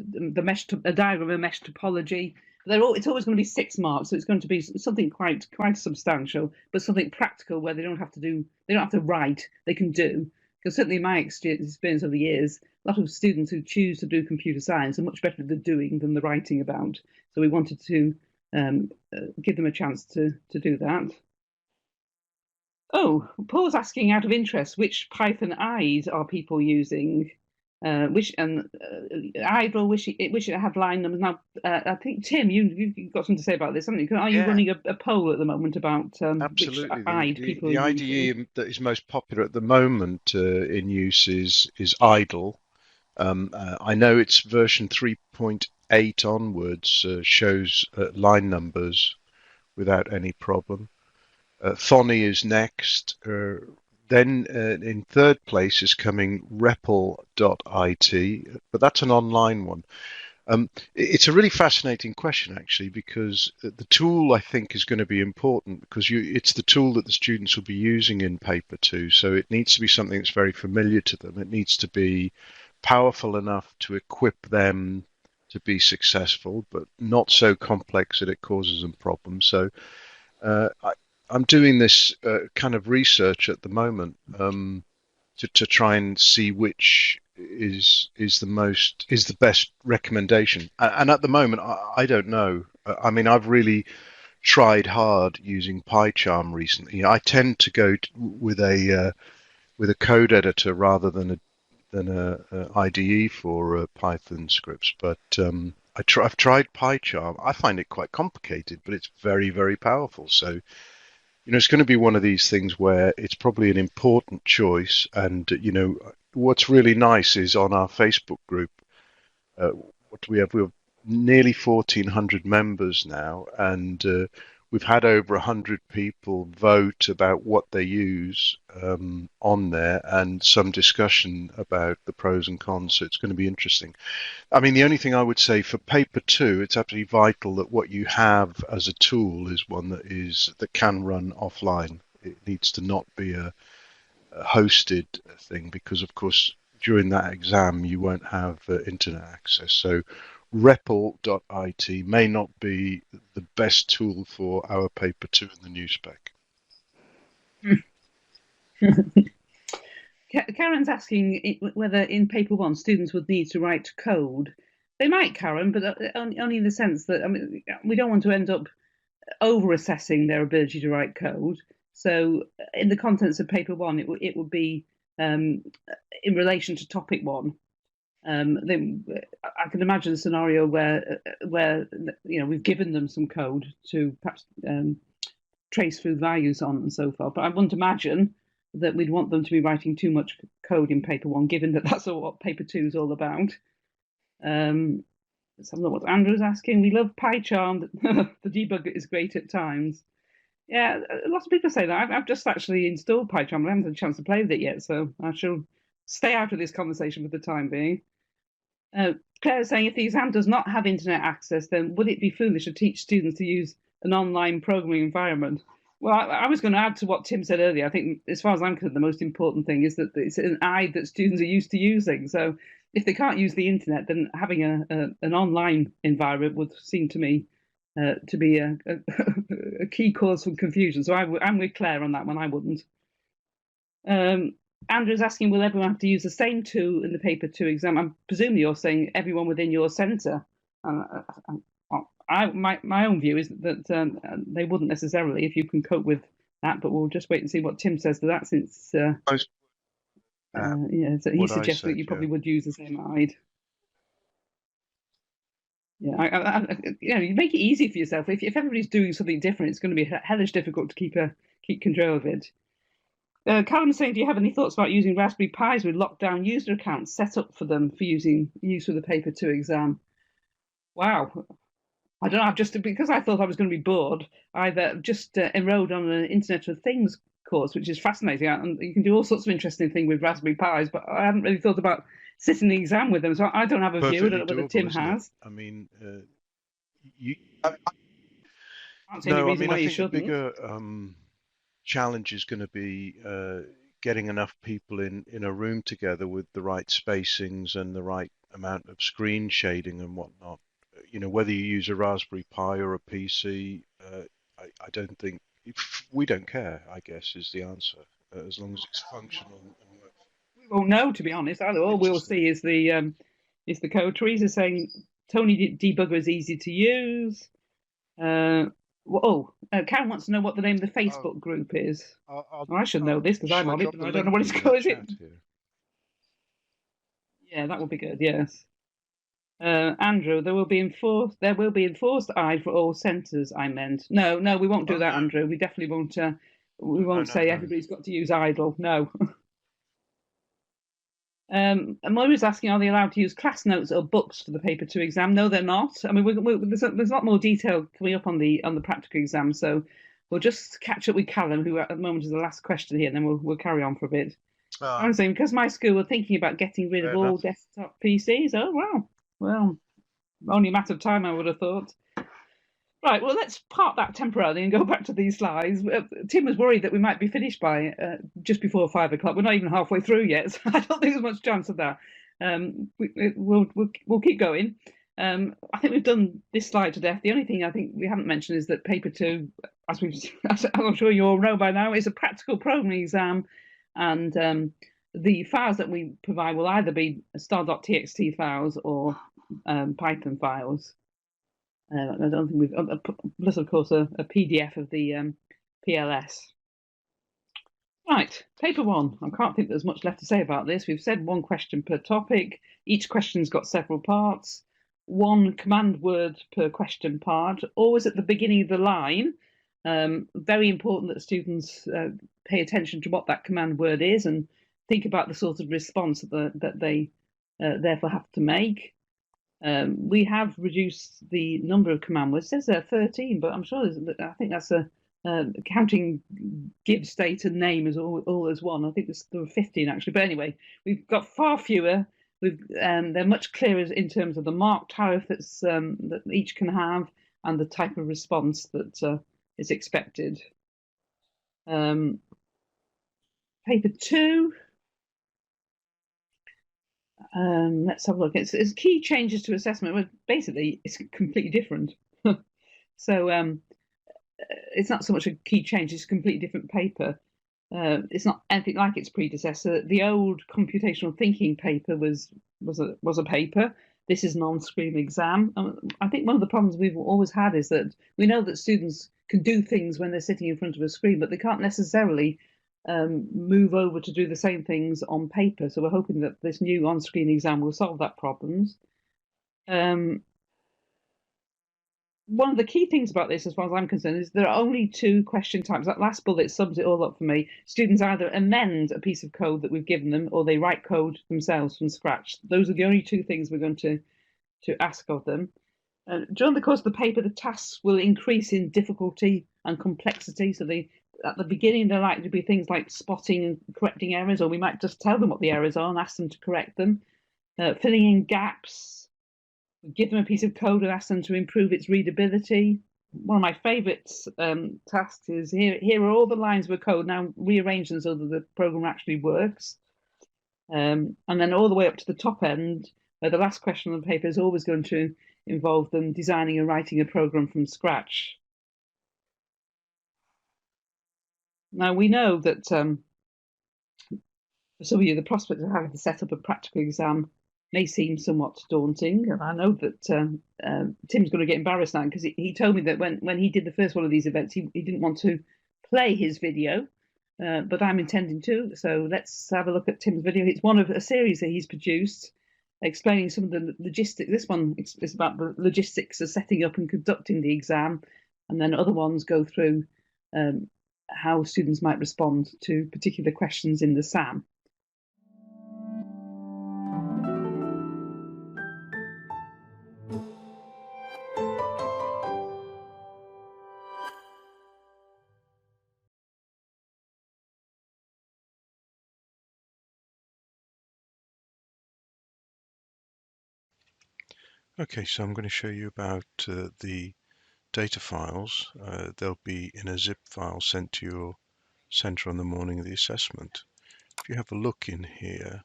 diagram of a mesh topology. It's always going to be 6 marks, so it's going to be something quite substantial, but something practical where they don't have to write, they can do. Because certainly in my experience over the years, a lot of students who choose to do computer science are much better at the doing than the writing about. So we wanted to give them a chance to do that. Oh, Paul's asking out of interest, which Python IDs are people using? Idle, wish it had line numbers. Now, I think Tim, you've got something to say about this, haven't you? Are you running a poll at the moment about absolutely which IDE people the are IDE using? that is most popular at the moment in use is idle. I know it's version 3.8 onwards shows line numbers without any problem. Thonny is next. Then in third place is coming REPL.it, but that's an online one. It's a really fascinating question, actually, because the tool, I think, is going to be important because it's the tool that the students will be using in paper 2. So it needs to be something that's very familiar to them. It needs to be powerful enough to equip them to be successful, but not so complex that it causes them problems. So I'm doing this kind of research at the moment to try and see which is the best recommendation. And at the moment, I don't know. I mean, I've really tried hard using PyCharm recently. I tend to go with a code editor rather than a IDE for Python scripts, but I've tried PyCharm. I find it quite complicated, but it's very, very powerful. So it's going to be one of these things where it's probably an important choice. And, what's really nice is on our Facebook group, what do we have? We have nearly 1,400 members now, and we've had over 100 people vote about what they use on there and some discussion about the pros and cons. So it's going to be interesting. I mean, the only thing I would say for paper 2, it's absolutely vital that what you have as a tool is one that can run offline. It needs to not be a hosted thing because, of course, during that exam you won't have internet access. So REPL.it may not be the best tool for our paper 2 in the new spec. Karen's asking whether in paper 1 students would need to write code. They might, Karen, but only in the sense that, I mean, we don't want to end up over assessing their ability to write code. So, in the contents of paper one, it would be um, in relation to topic one. I can imagine a scenario where we've given them some code to perhaps trace through values on and so forth. But I wouldn't imagine that we'd want them to be writing too much code in paper one, given that that's all what paper two is all about. Let's have a look what Andrew's asking. We love PyCharm. The debugger is great at times. Yeah, lots of people say that. I've just actually installed PyCharm. I haven't had a chance to play with it yet, so I shall stay out of this conversation for the time being. Claire is saying if the exam does not have internet access, then would it be foolish to teach students to use an online programming environment? Well, I was going to add to what Tim said earlier. I think, as far as I'm concerned, the most important thing is that it's an aid that students are used to using. So, if they can't use the internet, then having an online environment would seem to me to be a key cause for confusion. So, I'm with Claire on that one. I wouldn't. Andrew's asking, will everyone have to use the same tool in the paper two exam? I'm presuming you're saying everyone within your centre. My own view is that they wouldn't necessarily, if you can cope with that, but we'll just wait and see what Tim says to that, since so he suggests that you probably would use the same guide. Yeah, you make it easy for yourself. If everybody's doing something different, it's going to be hellish difficult to keep control of it. Callum's saying, do you have any thoughts about using Raspberry Pis with lockdown user accounts set up for them for use for the paper two exam? Wow. I don't know. I've just, because I thought I was going to be bored, I've just enrolled on an Internet of Things course, which is fascinating. And you can do all sorts of interesting things with Raspberry Pis, but I haven't really thought about sitting the exam with them. So I don't have a view. I don't know whether Tim has. I mean, I can't see any reason why you shouldn't. The bigger challenge is going to be getting enough people in a room together with the right spacings and the right amount of screen shading and whatnot. Whether you use a Raspberry Pi or a PC, I don't think we don't care, I guess, is the answer, as long as it's functional and works. We won't know, to be honest. All we'll see is the code. Teresa's saying Tony debugger is easy to use. Karen wants to know what the name of the Facebook group is. I should know this because I'm on it, but I don't know what it's called. Is it? Yeah, that would be good. Yes. Andrew, there will be enforced aid for all centres. I meant no, we won't do that, Andrew. We definitely won't. We won't say everybody's got to use idle. No. And Moira's asking, are they allowed to use class notes or books for the paper two exam? No, they're not. I mean, there's a lot more detail coming up on the practical exam, so we'll just catch up with Callum, who at the moment is the last question here, and then we'll carry on for a bit. I'm saying because my school were thinking about getting rid of all desktop PCs. Oh wow. Well, only a matter of time, I would have thought. Right, well, let's park that temporarily and go back to these slides. Tim was worried that we might be finished by just before 5 o'clock. We're not even halfway through yet, so I don't think there's much chance of that. We'll keep going. I think we've done this slide to death. The only thing I think we haven't mentioned is that paper two, as I'm sure you all know by now, is a practical programming exam, and the files that we provide will either be star.txt files or Python files. I don't think we've, plus of course a PDF of the PLS. Right, paper one. I can't think there's much left to say about this. We've said one question per topic. Each question's got several parts. One command word per question part, always at the beginning of the line. Very important that students pay attention to what that command word is and think about the sort of response that they therefore have to make. We have reduced the number of command words. It says 13, but I'm sure I think that's counting give, state, and name as all as one. I think there were 15 actually. But anyway, we've got far fewer. They're much clearer in terms of the mark tariff that each can have and the type of response that is expected. Paper two. Let's have a look. It's key changes to assessment. Well, basically, it's completely different. So it's not so much a key change; it's a completely different paper. It's not anything like its predecessor. The old computational thinking paper was a paper. this is an on-screen exam. I think one of the problems we've always had is that we know that students can do things when they're sitting in front of a screen, but they can't necessarily move over to do the same things on paper. So we're hoping that this new on-screen exam will solve that problem. Um, One of the key things about this, as far as I'm concerned, is there are only two question types. That last bullet sums it all up for me. Students either amend a piece of code that we've given them, or they write code themselves from scratch. Those are the only two things we're going to ask of them. During the course of the paper, the tasks will increase in difficulty and complexity. So at the beginning, they're likely to be things like spotting and correcting errors, or we might just tell them what the errors are and ask them to correct them. Filling in gaps, give them a piece of code and ask them to improve its readability. One of my favourite tasks is here are all the lines of code, now rearrange them so that the program actually works. And then all the way up to the top end, where the last question on the paper is always going to involve them designing and writing a program from scratch. Now, we know that for some of you, the prospect of having to set up a practical exam may seem somewhat daunting. And I know that Tim's going to get embarrassed now because he told me that when he did the first one of these events, he didn't want to play his video, but I'm intending to. So let's have a look at Tim's video. It's one of a series that he's produced explaining some of the logistics. This one is about the logistics of setting up and conducting the exam, and then other ones go through how students might respond to particular questions in the SAM. Okay, so I'm going to show you about the data files. They'll be in a zip file sent to your centre on the morning of the assessment. If you have a look in here,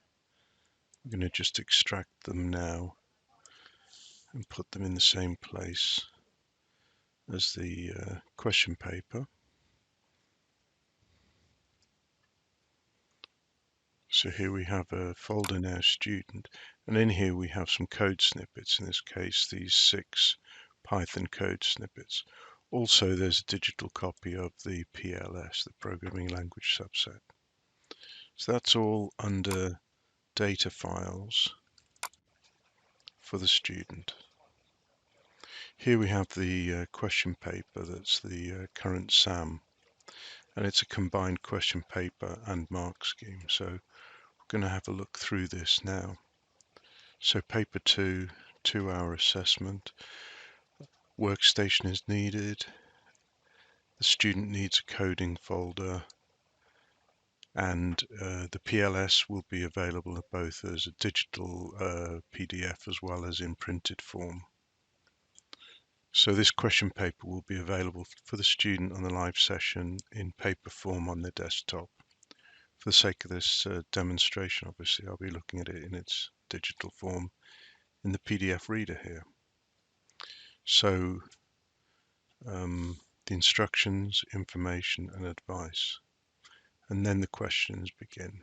I'm going to just extract them now and put them in the same place as the question paper. So here we have a folder now, student, and in here we have some code snippets, in this case these 6 Python code snippets. Also there's a digital copy of the PLS, the programming language subset. So that's all under data files for the student. Here we have the question paper, that's the current SAM, and it's a combined question paper and mark scheme. So we're going to have a look through this now. So paper 2, 2-hour assessment, workstation is needed, the student needs a coding folder, and the PLS will be available both as a digital PDF as well as in printed form. So this question paper will be available for the student on the live session in paper form on their desktop. For the sake of this demonstration, obviously, I'll be looking at it in its digital form in the PDF reader here. So the instructions, information and advice, and then the questions begin.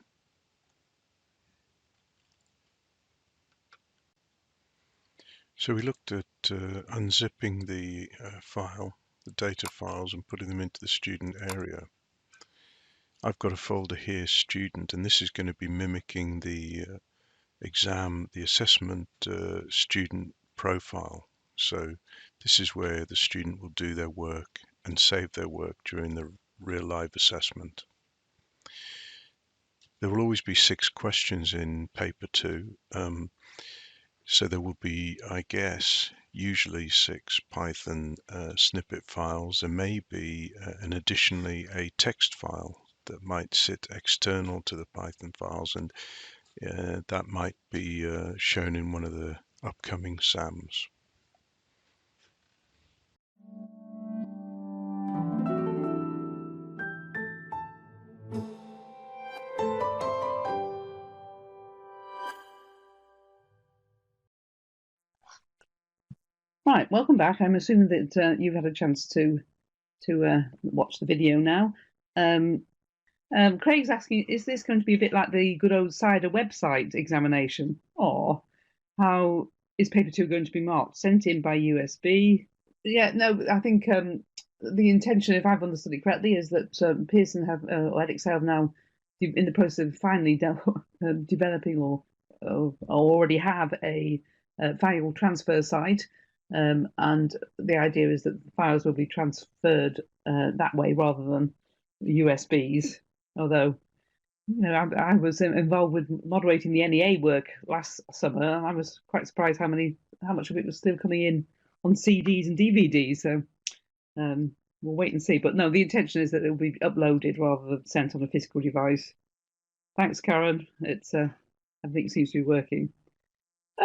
So we looked at unzipping the file, the data files, and putting them into the student area. I've got a folder here, student, and this is going to be mimicking the exam, the assessment student profile. So this is where the student will do their work and save their work during the real live assessment. There will always be 6 questions in paper 2. So there will be, I guess, usually 6 Python snippet files. There may be additionally a text file that might sit external to the Python files, and that might be shown in one of the upcoming SAMs. Right, welcome back. I'm assuming that you've had a chance to watch the video now. Craig's asking, is this going to be a bit like the good old cider website examination, or how is paper two going to be marked, sent in by USB? Yeah, no, I think the intention, if I've understood it correctly, is that Pearson have or EdXL have now in the process of finally developing or already have a file transfer site, and the idea is that the files will be transferred that way rather than USBs. Although I was involved with moderating the NEA work last summer, and I was quite surprised how much of it was still coming in on CDs and DVDs. So we'll wait and see. But no, the intention is that it will be uploaded rather than sent on a physical device. Thanks, Karen. It's everything seems to be working.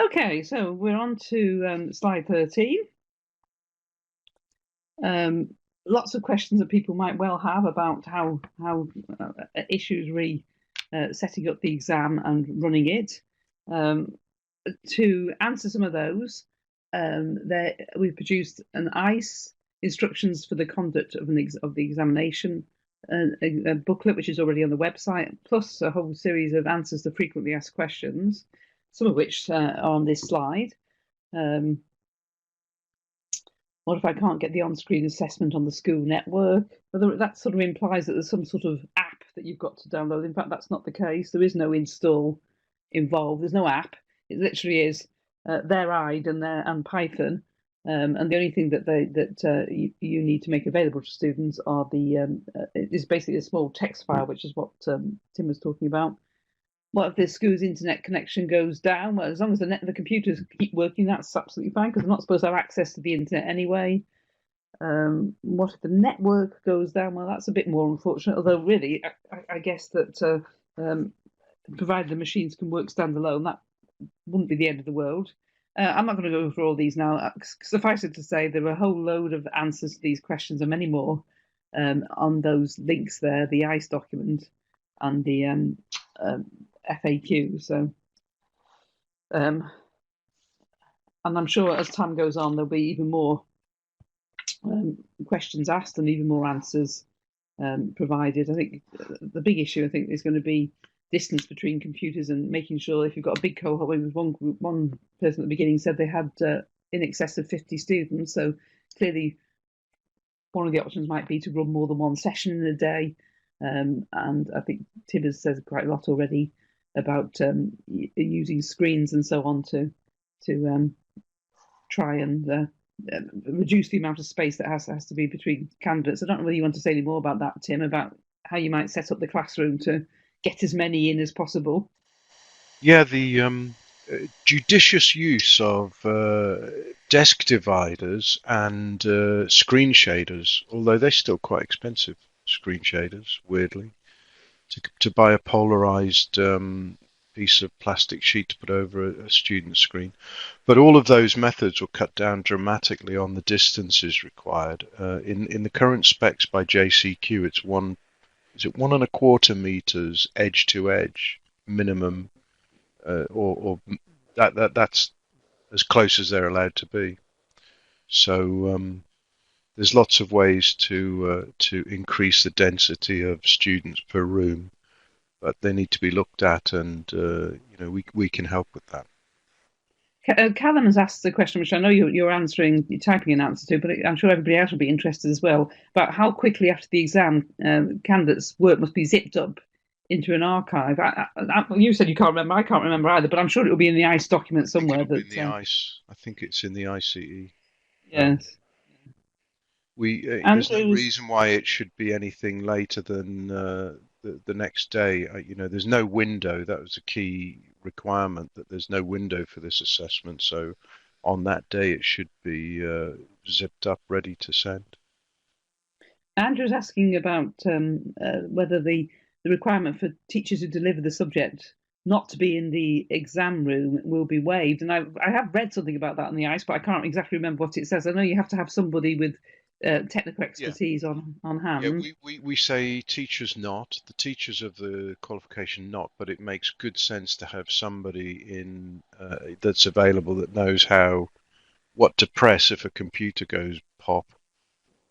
Okay, so we're on to slide 13. Lots of questions that people might well have about how issues re setting up the exam and running it. To answer some of those, we've produced an ICE instructions for the conduct of the examination, a booklet which is already on the website, plus a whole series of answers to frequently asked questions, some of which are on this slide. What if I can't get the on-screen assessment on the school network? Whether that sort of implies that there's some sort of app that you've got to download. In fact, that's not the case. There is no install involved. There's no app. It literally is their IDE and Python. And the only thing that you need to make available to students is basically a small text file, which is what Tim was talking about. What if the school's internet connection goes down? Well, as long as the computers keep working, that's absolutely fine because they're not supposed to have access to the internet anyway. What if the network goes down? Well, that's a bit more unfortunate. Although, really, I guess that provided the machines can work standalone, that wouldn't be the end of the world. I'm not going to go through all these now. Suffice it to say, there are a whole load of answers to these questions and many more on those links there, the ICE document and the FAQ. So, and I'm sure as time goes on, there'll be even more questions asked and even more answers provided. I think the big issue, I think, is going to be distance between computers and making sure if you've got a big cohort. With one person at the beginning said they had in excess of 50 students. So clearly, one of the options might be to run more than one session in a day. And I think Tim has said quite a lot already about using screens and so on to try and reduce the amount of space that has to be between candidates. I don't really want to say any more about that, Tim, about how you might set up the classroom to get as many in as possible. Yeah, the judicious use of desk dividers and screen shaders, although they're still quite expensive, screen shaders, weirdly, to buy a polarized piece of plastic sheet to put over a student screen. But all of those methods will cut down dramatically on the distances required. In the current specs by JCQ, it's 1.25 meters edge to edge minimum, or that's as close as they're allowed to be. So there's lots of ways to increase the density of students per room, but they need to be looked at, and we can help with that. Callum has asked a question which I know you're answering, you're typing an answer to, but I'm sure everybody else will be interested as well, about how quickly after the exam candidates' work must be zipped up into an archive. You said you can't remember. I can't remember either, but I'm sure it will be in the ICE document somewhere. I think it's in the ICE. Yes. There's no reason why it should be anything later than the next day. There's no window. That was a key requirement, that there's no window for this assessment. So on that day, it should be zipped up, ready to send. Andrew's asking about whether the requirement for teachers who deliver the subject not to be in the exam room will be waived. And I have read something about that on the ICE, but I can't exactly remember what it says. I know you have to have somebody with technical expertise on hand. Yeah, we say teachers not, the teachers of the qualification not, but it makes good sense to have somebody in that's available that knows what to press if a computer goes pop.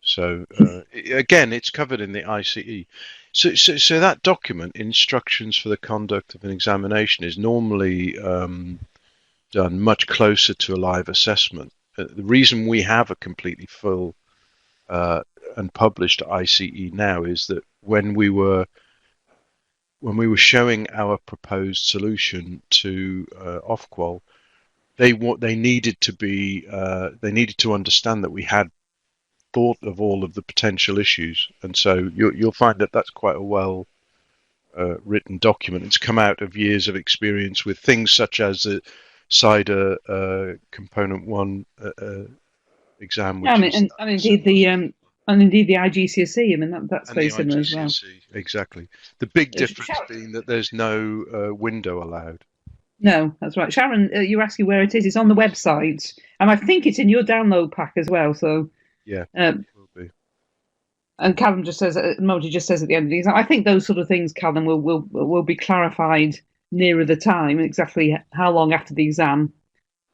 So again, it's covered in the ICE. So that document, instructions for the conduct of an examination, is normally done much closer to a live assessment. The reason we have a completely full uh, and published ICE now is that when we were showing our proposed solution to Ofqual, they needed to understand that we had thought of all of the potential issues, and so you'll find that that's quite a well written document. It's come out of years of experience with things such as the CIDR Component One exam, Yeah, I which mean, is and indeed similar, the IGCSE. I mean, that's and very the similar as well. IGCSE exactly. The big difference Sharon, being that there's no window allowed. no, that's right. Sharon, you're asking where it is. It's on the website, and I think it's in your download pack as well. So, Yeah, um, will be. and Callum just says, Modi just says at the end of the exam. I think those sort of things, Callum, will be clarified nearer the time, exactly how long after the exam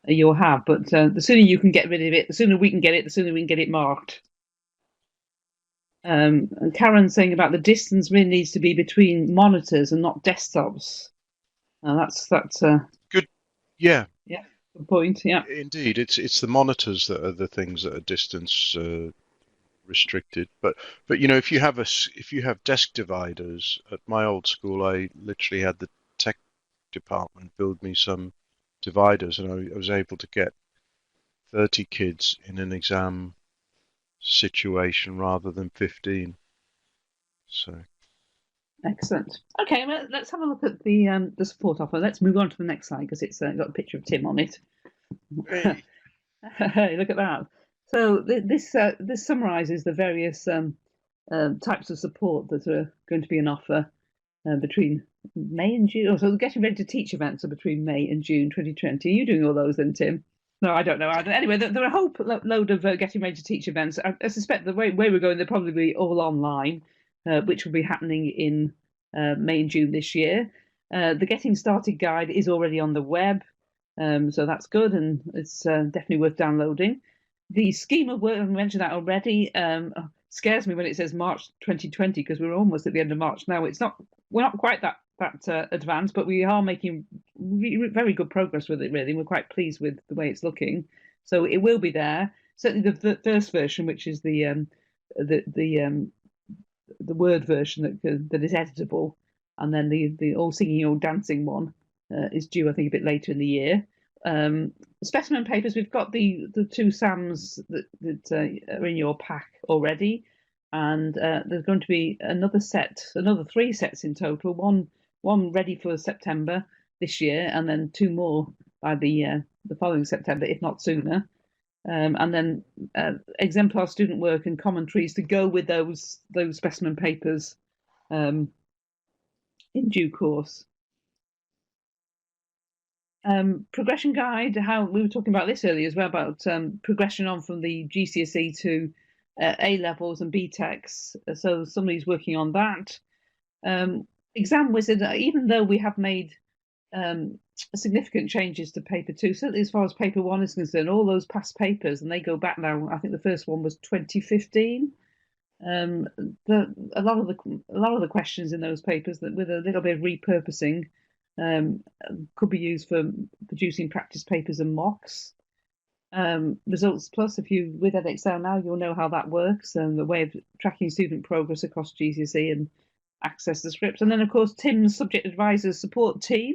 you'll have. But the sooner you can get rid of it, the sooner we can get it, the sooner we can get it marked. And Karen's saying about the distance really needs to be between monitors and not desktops. That's Good. Yeah, yeah, good point. Yeah, indeed. It's the monitors that are the things that are distance restricted. But if you have desk dividers at my old school, I literally had the tech department build me some dividers, and I was able to get 30 kids in an exam situation rather than 15. So, excellent. Okay, well, let's have a look at the support offer. Let's move on to the next slide because it's got a picture of Tim on it. hey, Look at that. So this summarises the various types of support that are going to be an offer between May and June. Oh, so the Getting Ready to Teach events are between May and June 2020. Are you doing all those then, Tim? No, I don't know. Anyway, there are a whole load of Getting Ready to Teach events. I suspect the way we're going, they're probably be all online, which will be happening in May and June this year. The Getting Started guide is already on the web, so that's good, and it's definitely worth downloading. The scheme of work, I mentioned that already, scares me when it says March 2020 because we're almost at the end of March now. We're not quite that advanced, but we are making very good progress with it. Really, we're quite pleased with the way it's looking. So it will be there. Certainly, the first version, which is the the Word version that is editable, and then the all singing, all dancing one is due, I think, a bit later in the year. Specimen papers, we've got the two SAMs that are in your pack already, and there's going to be another three sets in total. One ready for September this year, and then two more by the following September, if not sooner. And then exemplar student work and commentaries to go with those specimen papers in due course. Progression guide, how we were talking about this earlier as well, about progression on from the GCSE to A levels and BTECs. So somebody's working on that. Exam Wizard, even though we have made significant changes to paper two, certainly as far as paper one is concerned, all those past papers, and they go back now, I think the first one was 2015. A lot of the questions in those papers that with a little bit of repurposing um, could be used for producing practice papers and mocks. Results Plus, if you with edXL now, you'll know how that works and the way of tracking student progress across GCSE and access the scripts. And then, of course, Tim's subject advisors support team,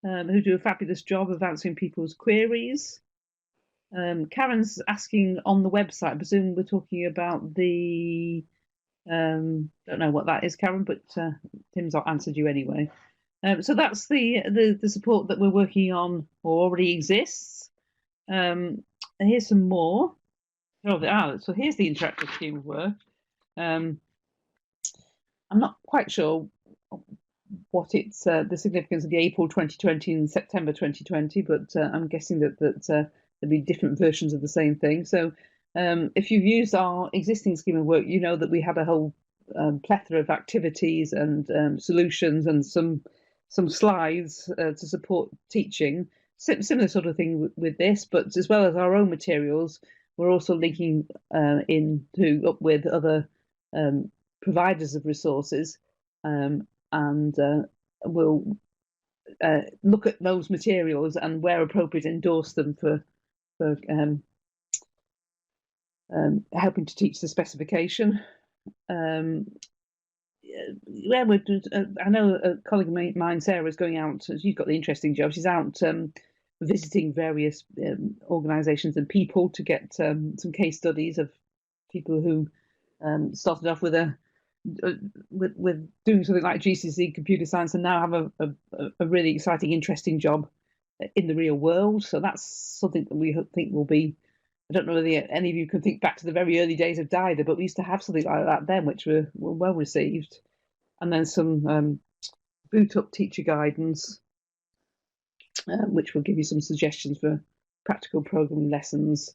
who do a fabulous job of answering people's queries. Karen's asking on the website. I presume we're talking about the don't know what that is, Karen, but Tim's answered you anyway. So that's the support that we're working on or already exists. And here's some more. So here's the interactive scheme of work. I'm not quite sure what it's the significance of the April 2020 and September 2020, but I'm guessing that there'll be different versions of the same thing. So if you've used our existing scheme of work, you know that we have a whole plethora of activities and solutions and some slides to support teaching. Similar sort of thing with this, but as well as our own materials, we're also linking up with other providers of resources, and we'll look at those materials and, where appropriate, endorse them for helping to teach the specification. Um, yeah, I know a colleague of mine, Sarah, is going out. She's got the interesting job. She's out visiting various organisations and people to get some case studies of people who started off with with doing something like GCSE computer science and now have a really exciting, interesting job in the real world. So that's something that we think will be. I don't know whether any of you can think back to the very early days of DIDA, but we used to have something like that then, which were well received. And then some boot up teacher guidance, which will give you some suggestions for practical programming lessons,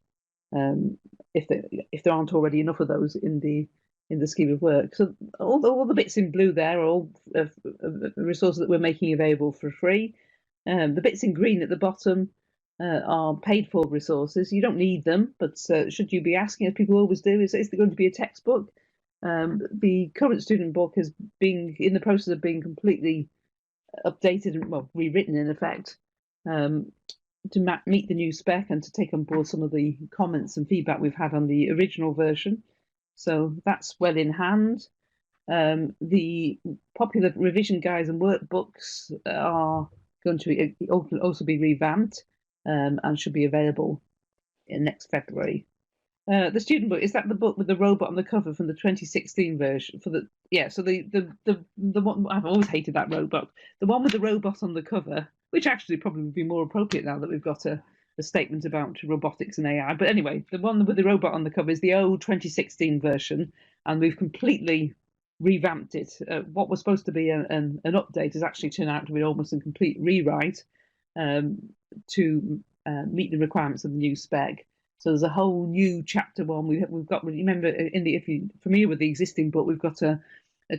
if there aren't already enough of those in the scheme of work. So all the bits in blue there are all resources that we're making available for free. The bits in green at the bottom are paid for resources. You don't need them, but should you be asking, as people always do, is there going to be a textbook? The current student book has been in the process of being completely updated and, well, rewritten in effect, to meet the new spec and to take on board some of the comments and feedback we've had on the original version. So that's well in hand. The popular revision guides and workbooks are going to also be revamped, and should be available in next February. The student book, is that the book with the robot on the cover from the 2016 version? So the one, I've always hated that robot. The one with the robot on the cover, which actually probably would be more appropriate now that we've got a statement about robotics and AI. But anyway, the one with the robot on the cover is the old 2016 version, and we've completely revamped it. What was supposed to be an update has actually turned out to be almost a complete rewrite, to meet the requirements of the new spec. So there's a whole new chapter one. We've got, remember, if you're familiar with the existing book, we've got a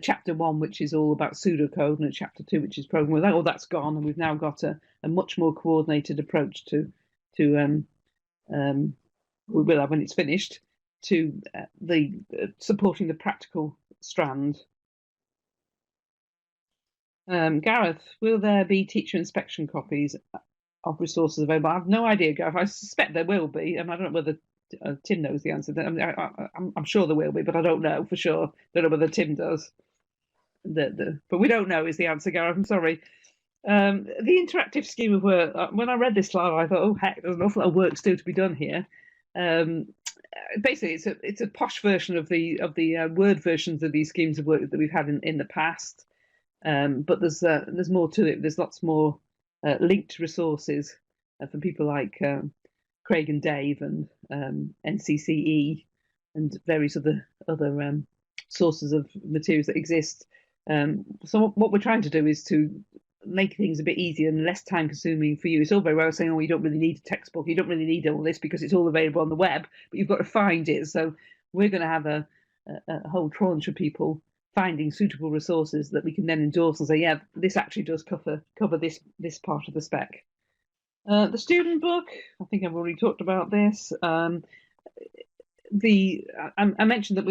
chapter one which is all about pseudocode, and a chapter two which is programming. All that's gone, and we've now got a much more coordinated approach to we will have when it's finished, to the supporting the practical strand. Gareth, will there be teacher inspection copies of resources available? I have no idea, Gareth. I suspect there will be, and I don't know whether Tim knows the answer. I'm sure there will be, but I don't know for sure. Don't know whether Tim does. But we don't know is the answer, Gareth. I'm sorry. The interactive scheme of work. When I read this slide, I thought, oh heck, there's an awful lot of work still to be done here. Basically, it's a posh version of the Word versions of these schemes of work that we've had in the past. But there's more to it. There's lots more linked resources from people like Craig and Dave and NCCE and various other sources of materials that exist. So what we're trying to do is to make things a bit easier and less time consuming for you. It's all very well saying, oh, you don't really need a textbook, you don't really need all this because it's all available on the web, but you've got to find it. So we're going to have a whole tranche of people finding suitable resources that we can then endorse and say, yeah, this actually does cover this part of the spec. The student book, I think I've already talked about this. I mentioned that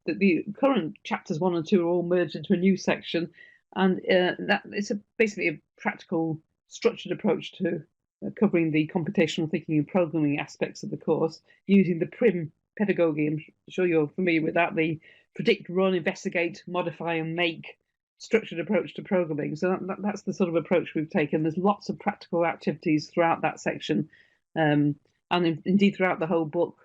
the current chapters 1 and 2 are all merged into a new section, and that it's basically a practical, structured approach to covering the computational thinking and programming aspects of the course using the PRIM pedagogy. I'm sure you're familiar with that. The predict, run, investigate, modify, and make structured approach to programming. So that's the sort of approach we've taken. There's lots of practical activities throughout that section, and indeed throughout the whole book.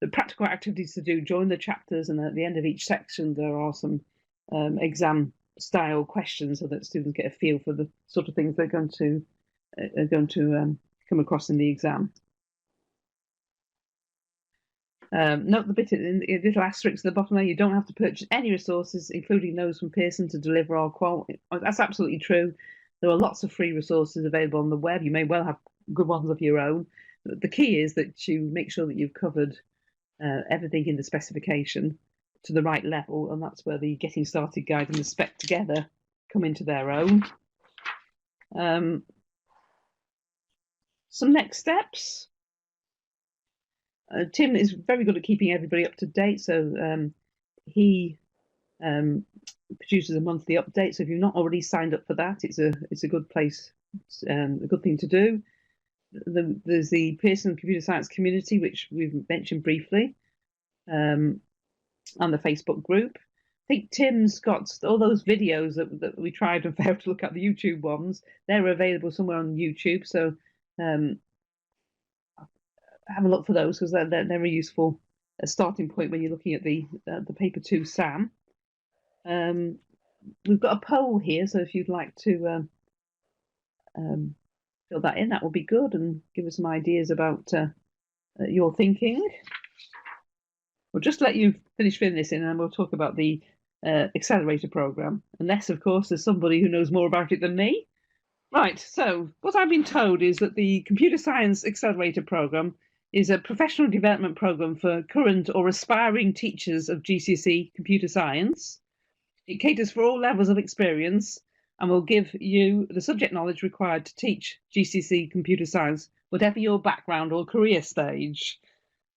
The practical activities to do join the chapters, and at the end of each section there are some exam style questions so that students get a feel for the sort of things they're going to come across in the exam. Note the bit in the little asterisk at the bottom there, you don't have to purchase any resources, including those from Pearson, to deliver our quality. That's absolutely true. There are lots of free resources available on the web. You may well have good ones of your own. The key is that you make sure that you've covered everything in the specification to the right level, and that's where the Getting Started guide and the spec together come into their own. Some next steps. Tim is very good at keeping everybody up to date, so he produces a monthly update. So if you've not already signed up for that, it's a good place, a good thing to do. There's the Pearson Computer Science community, which we've mentioned briefly, and the Facebook group. I think Tim's got all those videos that we tried and failed to look at, the YouTube ones. They're available somewhere on YouTube, so have a look for those, because they're a useful starting point when you're looking at the paper 2 SAM. We've got a poll here, so if you'd like to fill that in, that would be good, and give us some ideas about your thinking. We'll just let you finish filling this in, and we'll talk about the accelerator program, unless, of course, there's somebody who knows more about it than me. Right, so what I've been told is that the Computer Science Accelerator Programme is a professional development programme for current or aspiring teachers of GCSE computer science. It caters for all levels of experience and will give you the subject knowledge required to teach GCSE computer science, whatever your background or career stage.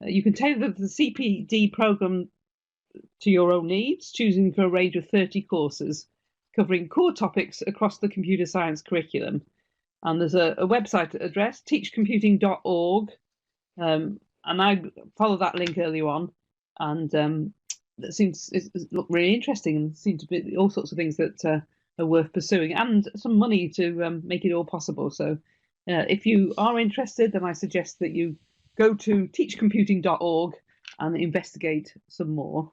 You can tailor the CPD programme to your own needs, choosing from a range of 30 courses, covering core topics across the computer science curriculum. And there's a website address, teachcomputing.org, and I followed that link earlier on, and it seems it looked really interesting, and seemed to be all sorts of things that are worth pursuing, and some money to make it all possible. So if you are interested, then I suggest that you go to teachcomputing.org and investigate some more.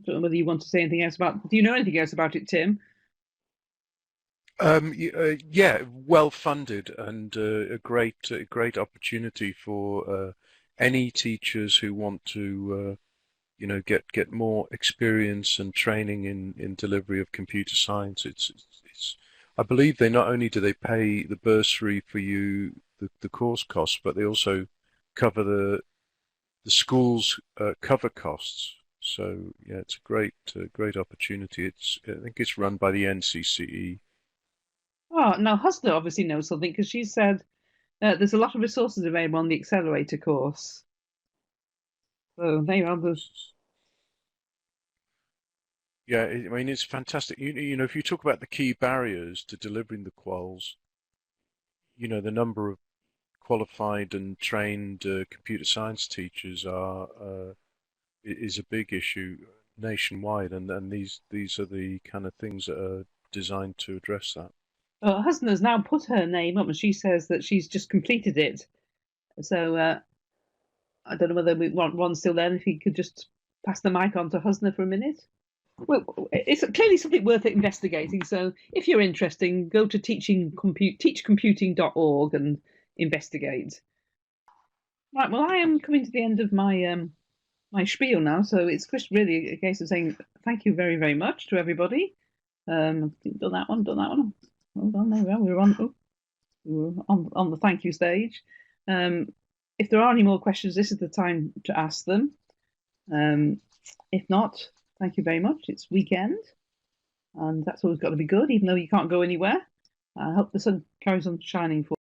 I don't know whether you want to say anything else about. Do you know anything else about it, Tim? Yeah, well funded and a great opportunity for any teachers who want to get more experience and training in delivery of computer science. It's I believe they not only do they pay the bursary for you the course costs, but they also cover the school's cover costs. So yeah, it's a great opportunity. I think it's run by the NCCE. Oh, now Husna obviously knows something, because she said there's a lot of resources available on the accelerator course. So there you are. Yeah, I mean it's fantastic. You know, if you talk about the key barriers to delivering the quals, the number of qualified and trained computer science teachers is a big issue nationwide, and these are the kind of things that are designed to address that. Husna's now put her name up, and she says that she's just completed it. So I don't know whether we want one still there. If you could just pass the mic on to Husna for a minute. Well, it's clearly something worth investigating. So if you're interested, go to teachcomputing.org and investigate. Right. Well, I am coming to the end of my spiel now, so it's just really a case of saying thank you very, very much to everybody. Done that one. Hold on, there we are. We're on the thank you stage. If there are any more questions, this is the time to ask them. If not, thank you very much. It's weekend, and that's always got to be good, even though you can't go anywhere. I hope the sun carries on shining for